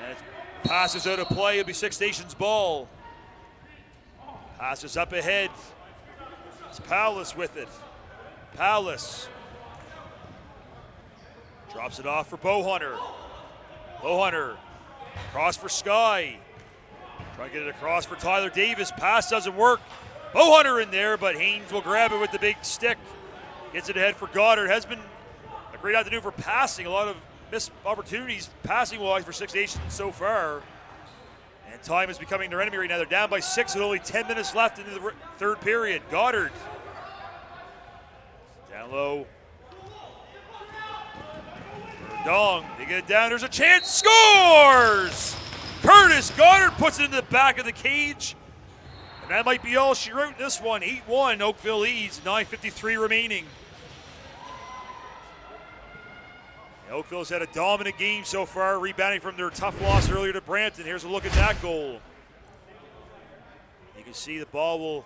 Speaker 1: And it passes out of play, it'll be Six Nations ball. Passes up ahead. It's Powless with it. Powless. Drops it off for Bowhunter. Bowhunter. Cross for Sky. Trying to get it across for Tyler Davis. Pass doesn't work. Bowhunter in there, but Haynes will grab it with the big stick. Gets it ahead for Goddard. Has been a great afternoon for passing. A lot of missed opportunities passing-wise for Six Nations so far. And time is becoming their enemy right now. They're down by 6 with only 10 minutes left into the third period. Goddard. Down low. Dong, they get it down, there's a chance, scores! Curtis Goddard puts it into the back of the cage. And that might be all she wrote in this one. 8-1, Oakville leads, 9:53 remaining. Oakville's had a dominant game so far, rebounding from their tough loss earlier to Brampton. Here's a look at that goal. You can see the ball will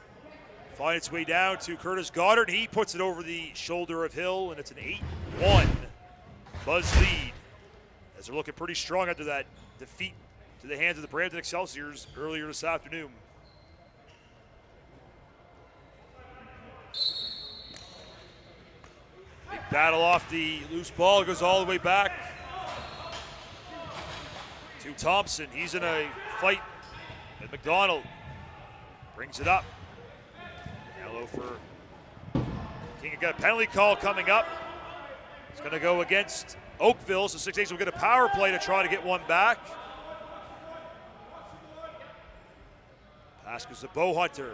Speaker 1: find its way down to Curtis Goddard. He puts it over the shoulder of Hill, and it's an 8-1 Buzz lead. as they're looking pretty strong after that defeat to the hands of the Brampton Excelsiors earlier this afternoon. Big battle off the loose ball, goes all the way back to Thompson. He's in a fight, and McDonald brings it up. Yellow for King. Got a penalty call coming up. It's going to go against Oakville, so 6-8 will get a power play to try to get one back. Pass goes to Bowhunter.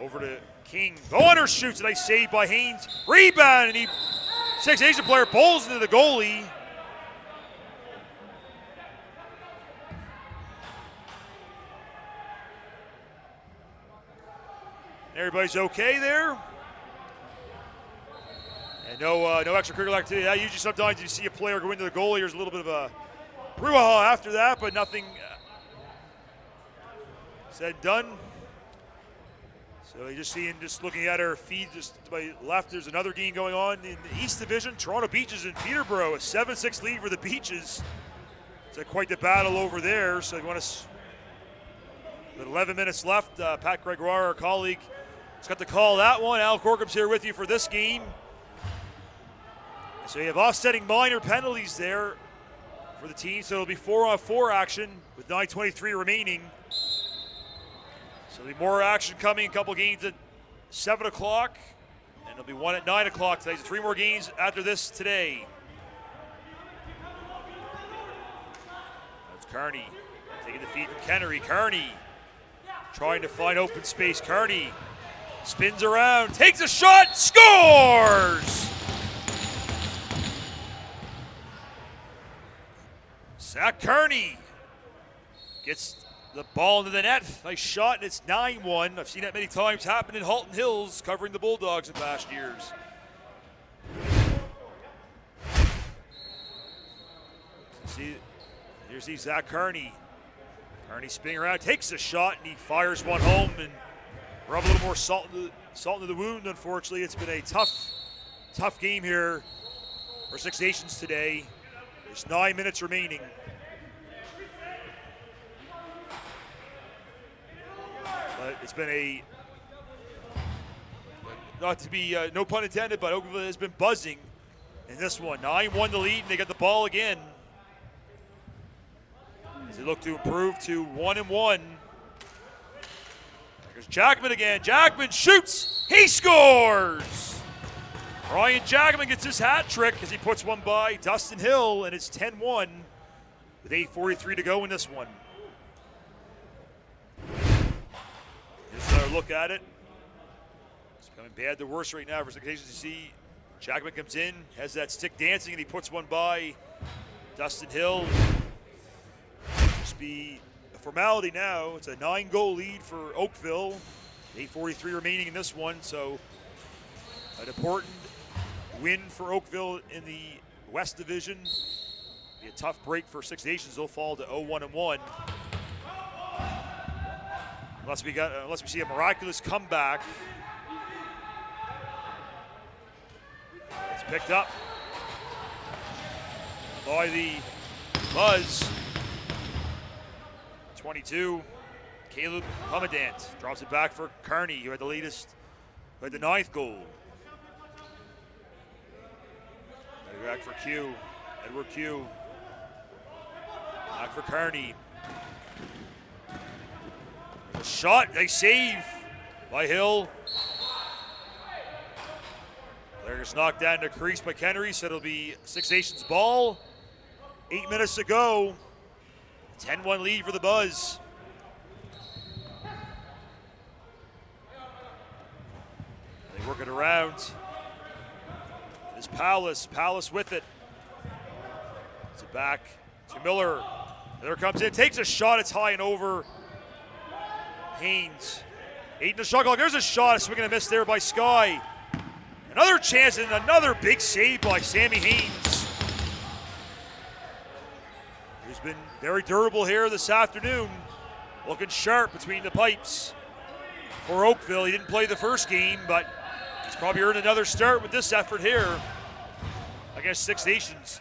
Speaker 1: Over to King. Bowhunter shoots, a nice save by Haynes. Rebound, and 6-8 player bowls into the goalie. Everybody's okay there. And no extracurricular activity. Usually sometimes you see a player go into the goalie, there's a little bit of a brouhaha after that, but nothing said and done. So you just looking at our feed just to my left, there's another game going on in the East Division. Toronto Beaches and Peterborough, a 7-6 lead for the Beaches. It's quite the battle over there. So you want to, with 11 minutes left, Pat Gregoire, our colleague, has got to call that one. Al Corcom's here with you for this game. So you have offsetting minor penalties there for the team. So it'll be 4-on-4 action with 9:23 remaining. So there'll be more action coming, a couple games at 7 o'clock, and there'll be one at 9 o'clock today. So 3 more games after this today. That's Kearney taking the feed from Kennery. Kearney trying to find open space. Kearney spins around, takes a shot, scores! Zach Kearney gets the ball into the net. Nice shot, and it's 9-1. I've seen that many times happen in Halton Hills, covering the Bulldogs in past years. Here's Zach Kearney. Kearney spinning around, takes a shot, and he fires one home, and rub a little more salt into the wound. Unfortunately, it's been a tough game here for Six Nations today. There's 9 minutes remaining. But it's been not to be, no pun intended, but Oakville has been buzzing in this one. 9-1 the lead, and they got the ball again as they look to improve to 1-1. There's Jackman again. Jackman shoots. He scores. Ryan Jackman gets his hat trick as he puts one by Dustin Hill, and it's 10-1 with 8:43 to go in this one. Here's another look at it. It's becoming bad to worse right now for some occasions. You see Jackman comes in, has that stick dancing, and he puts one by Dustin Hill. Just be a formality now. It's a 9-goal lead for Oakville. 8:43 remaining in this one, so an important win for Oakville in the West Division. Be a tough break for Six Nations. They'll fall to 0-1-1. Unless we see a miraculous comeback. It's picked up by the Buzz. 22, Caleb Commandant drops it back for Kearney, who had the latest, who had the 9th goal. Back for Q, Edward Q. Back for Kearney. A shot, a save by Hill. Player gets knocked down to crease by Kennery, so it'll be Six Nations ball. 8 minutes to go. 10-1 lead for the Buzz. They work it around. It's Palace with it. It's it back to Miller. There comes in, takes a shot, it's high and over. Haynes. 8 in the shot clock, there's a shot, a swing and a miss there by Sky. Another chance and another big save by Sammy Haynes. He's been very durable here this afternoon. Looking sharp between the pipes for Oakville. He didn't play the first game, but he's probably earned another start with this effort here against Six Nations.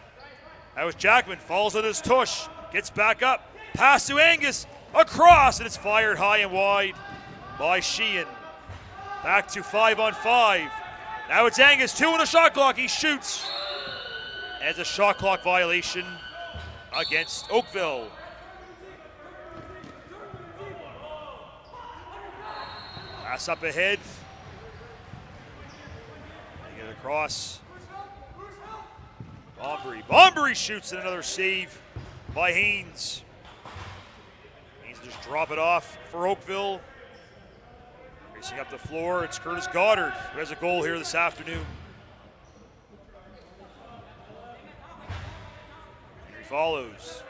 Speaker 1: That was Jackman, falls on his tush, gets back up, pass to Angus, across, and it's fired high and wide by Sheehan. Back to 5-on-5. Now it's Angus, 2 on the shot clock, he shoots. As a shot clock violation against Oakville. Pass up ahead. They get it across. Bombury shoots, and another save by Haynes. Haynes will just drop it off for Oakville. Racing up the floor, it's Curtis Goddard who has a goal here this afternoon. Henry follows.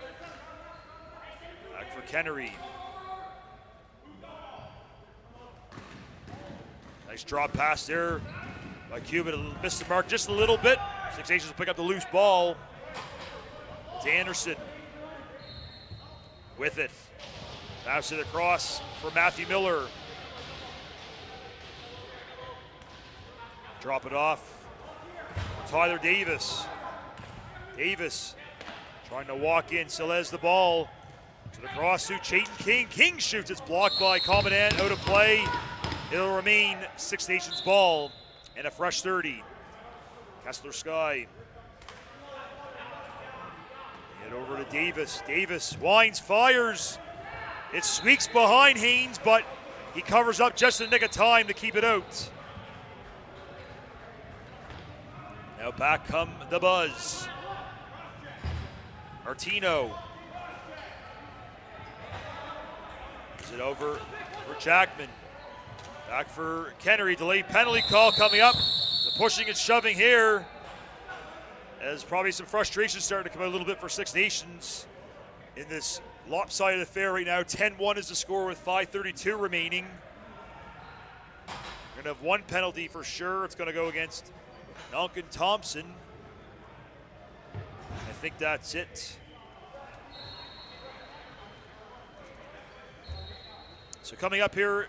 Speaker 1: Back for Kennery. Nice drop pass there by Cuban. Missed the mark just a little bit. Six Nations will pick up the loose ball. It's Anderson with it. Pass it across for Matthew Miller. Drop it off. Tyler Davis. Davis trying to walk in. Still has the ball. To the cross to Chayton King. King shoots. It's blocked by Commandant. Out of play. It'll remain Six Nations ball and a fresh 30. Kessler Sky. Get over to Davis. Davis winds, fires. It squeaks behind Haynes, but he covers up just in the nick of time to keep it out. Now back come the Buzz. Martino. Is it over for Jackman? Back for Kennery. Delayed penalty call coming up. The pushing and shoving here. There's probably some frustration starting to come out a little bit for Six Nations in this lopsided affair right now. 10-1 is the score with 5:32 remaining. We're going to have one penalty for sure. It's going to go against Duncan Thompson. I think that's it. So coming up here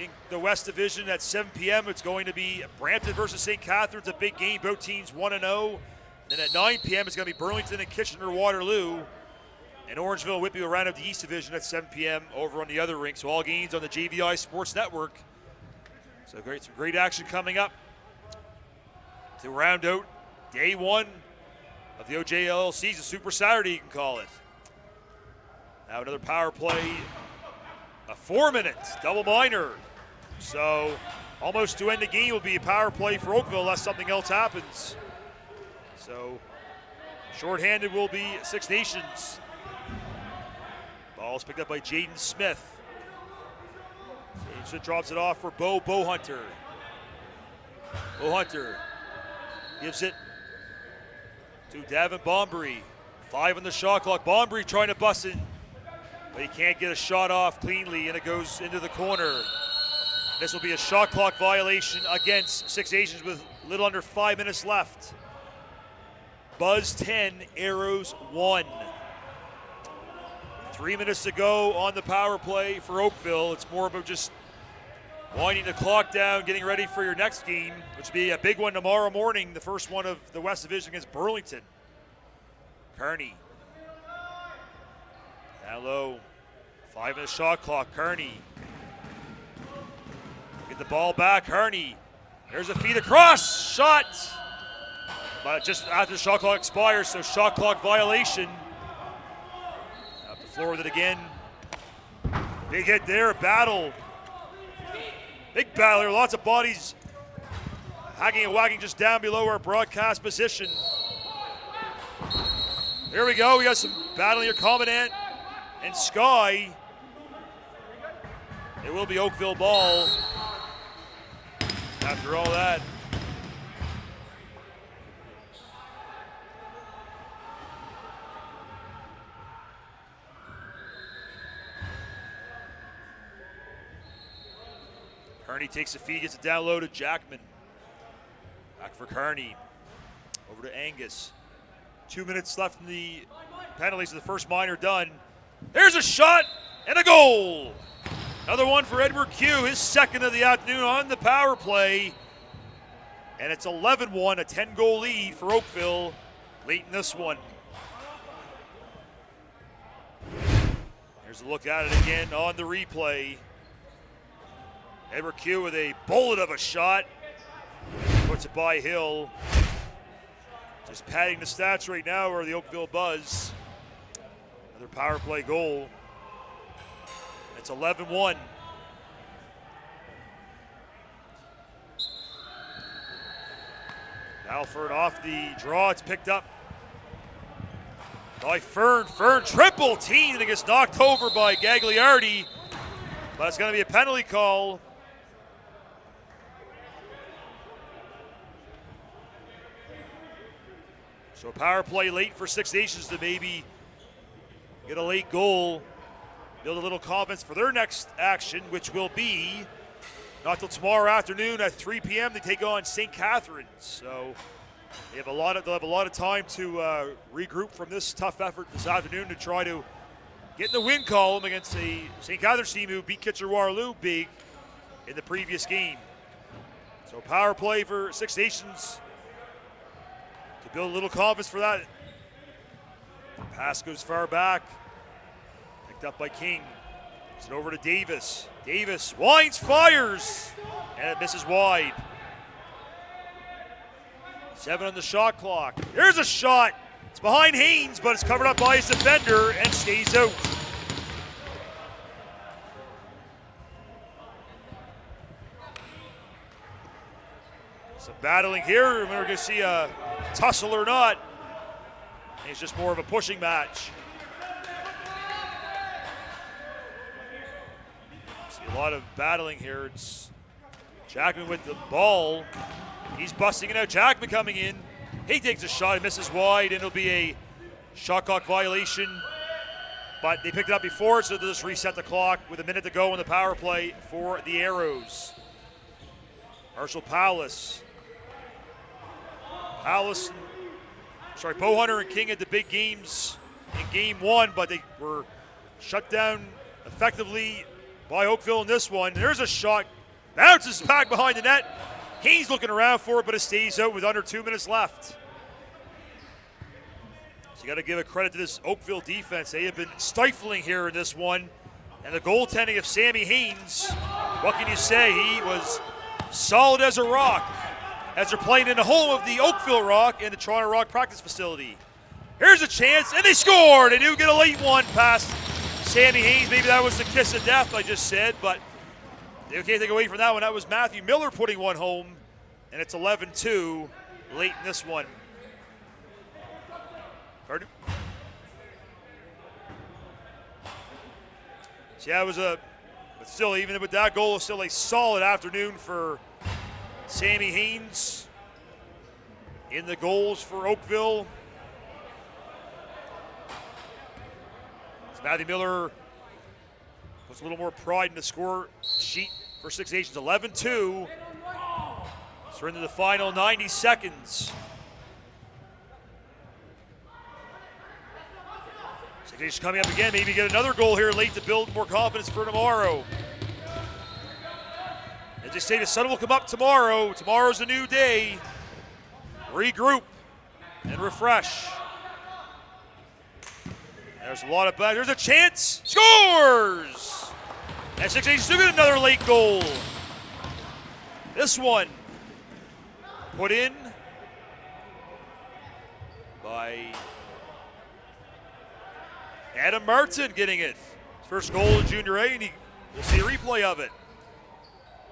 Speaker 1: in the West Division at 7 p.m., it's going to be Brampton versus St. Catharines, a big game. Both teams 1-0. Then at 9 p.m., it's going to be Burlington and Kitchener-Waterloo. And Orangeville Whitby will round up the East Division at 7 p.m. over on the other rink. So all games on the JVI Sports Network. So some great action coming up to round out day one of the OJLL season. Super Saturday, you can call it. Now another power play. A 4-minute double minor. So almost to end the game will be a power play for Oakville unless something else happens. So shorthanded will be Six Nations. Ball's picked up by Jaden Smith. Jaden drops it off for Bo Hunter. Bo Hunter gives it to Davin Bombury. 5 on the shot clock. Bombury trying to bust in, but he can't get a shot off cleanly, and it goes into the corner. This will be a shot clock violation against Six Nations with a little under 5 minutes left. Buzz 10, Arrows 1. 3 minutes to go on the power play for Oakville. It's more about just winding the clock down, getting ready for your next game, which will be a big one tomorrow morning, the first one of the West Division against Burlington. Kearney. Down low. 5 on the shot clock. Kearney. Get the ball back. Kearney. There's a feed across. Shot. But just after the shot clock expires, so shot clock violation. Up the floor with it again. Big hit there. Battle. Big battle here. Lots of bodies hacking and whacking just down below our broadcast position. Here we go. We got some battling here. Commandant and Sky. It will be Oakville ball. After all that. Kearney takes a feed, gets it down low to Jackman. Back for Kearney. Over to Angus. 2 minutes left in the penalties of the first minor done. There's a shot and a goal. Another one for Edward Q, his second of the afternoon on the power play. And it's 11-1, a 10-goal lead for Oakville late in this one. Here's a look at it again on the replay. Edward Q with a bullet of a shot. Puts it by Hill. Just padding the stats right now are the Oakville Buzz. Another power play goal. It's 11-1. Alford off the draw. It's picked up by Fern. Fern triple team that gets knocked over by Gagliardi. But it's going to be a penalty call. So power play late for Six Nations to maybe get a late goal, build a little confidence for their next action, which will be not till tomorrow afternoon at 3 p.m. They take on St. Catharines. So they'll have a lot of time to regroup from this tough effort this afternoon to try to get in the win column against a St. Catharines team who beat Kitchener-Waterloo big in the previous game. So power play for Six Nations to build a little confidence for that. Pass goes far back. Picked up by King. It's over to Davis. Davis winds, fires, and it misses wide. 7 on the shot clock. There's a shot. It's behind Haynes, but it's covered up by his defender and stays out. Some battling here. We're going to see a tussle or not. It's just more of a pushing match. See a lot of battling here. It's Jackman with the ball. He's busting it out. Jackman coming in. He takes a shot and misses wide, and it'll be a shot clock violation. But they picked it up before, so they'll just reset the clock with a minute to go in the power play for the Arrows. Marshall Powless. Bow Hunter and King had the big games in game 1, but they were shut down effectively by Oakville in this one. There's a shot, bounces back behind the net. Haynes looking around for it, but it stays out with under 2 minutes left. So you got to give a credit to this Oakville defense. They have been stifling here in this one. And the goaltending of Sammy Haynes, what can you say? He was solid as a rock as they're playing in the home of the Oakville Rock and the Toronto Rock practice facility. Here's a chance, and they scored. They do get a late one past Sammy Haynes. Maybe that was the kiss of death I just said, but they can't take away from that one. That was Matthew Miller putting one home, and it's 11-2 late in this one. Pardon? So yeah, it was but still, even with that goal, it's still a solid afternoon for Sammy Haynes in the goals for Oakville. So Matthew Miller puts a little more pride in the score sheet for Six Nations. 11-2. So we're into the final 90 seconds. Six Nations coming up again. Maybe get another goal here late to build more confidence for tomorrow. As they say, the sun will come up tomorrow. Tomorrow's a new day. Regroup and refresh. There's a lot of there's a chance. Scores! And Six Nations do get another late goal. This one put in by Adam Martin, getting it. His first goal in Junior A, and we'll see a replay of it.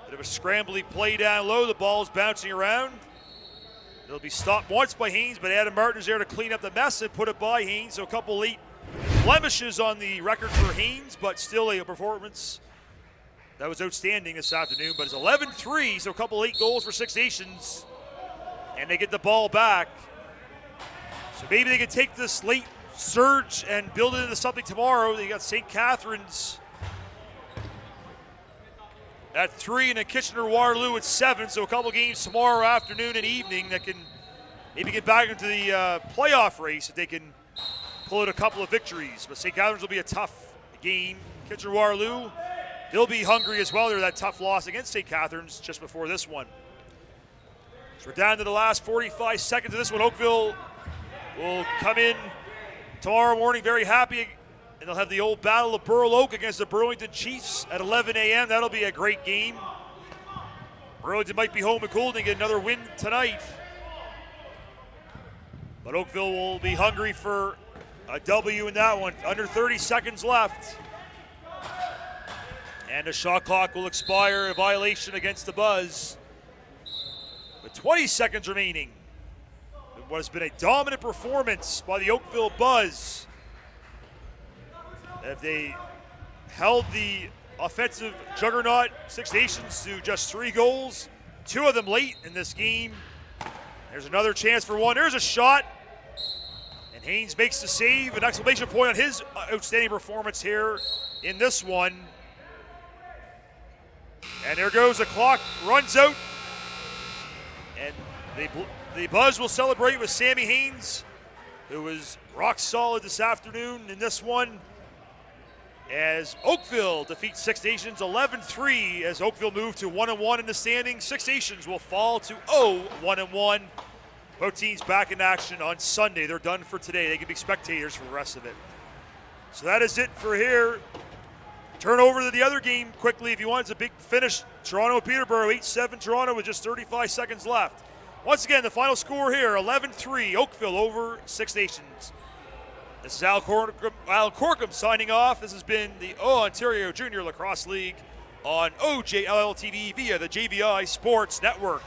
Speaker 1: Bit of a scrambly play down low. The ball's bouncing around. It'll be stopped once by Haynes, but Adam Martin is there to clean up the mess and put it by Haynes. So a couple late blemishes on the record for Haynes, but still a performance that was outstanding this afternoon. But it's 11-3, so a couple late goals for Six Nations, and they get the ball back. So maybe they can take this late surge and build it into something tomorrow. They got St. Catharines at 3 and then Kitchener-Waterloo at 7. So a couple games tomorrow afternoon and evening that can maybe get back into the playoff race if they can pull out a couple of victories. But St. Catharines will be a tough game. Kitchener-Waterloo, they'll be hungry as well. They're that tough loss against St. Catharines just before this one. So we're down to the last 45 seconds of this one. Oakville will come in tomorrow morning very happy and they'll have the old Battle of Burl Oak against the Burlington Chiefs at 11 a.m. That'll be a great game. Burlington might be home and cold and get another win tonight. But Oakville will be hungry for a W in that one. Under 30 seconds left. And the shot clock will expire, a violation against the Buzz. With 20 seconds remaining. What has been a dominant performance by the Oakville Buzz. If they held the offensive juggernaut Six Nations to just 3 goals, 2 of them late in this game. There's another chance for one. There's a shot. And Haynes makes the save. An exclamation point on his outstanding performance here in this one. And there goes the clock, runs out. And the Buzz will celebrate with Sammy Haynes, who was rock solid this afternoon in this one. As Oakville defeats Six Nations 11-3 as Oakville move to 1-1 in the standings. Six Nations will fall to 0-1-1. Both teams back in action on Sunday. They're done for today. They can be spectators for the rest of it. So that is it for here. Turn over to the other game quickly if you want. It's a big finish. Toronto-Peterborough, 8-7 Toronto with just 35 seconds left. Once again, the final score here, 11-3, Oakville over Six Nations. This is Alan Corkum signing off. This has been the Ontario Junior Lacrosse League on OJLL TV via the JVI Sports Network.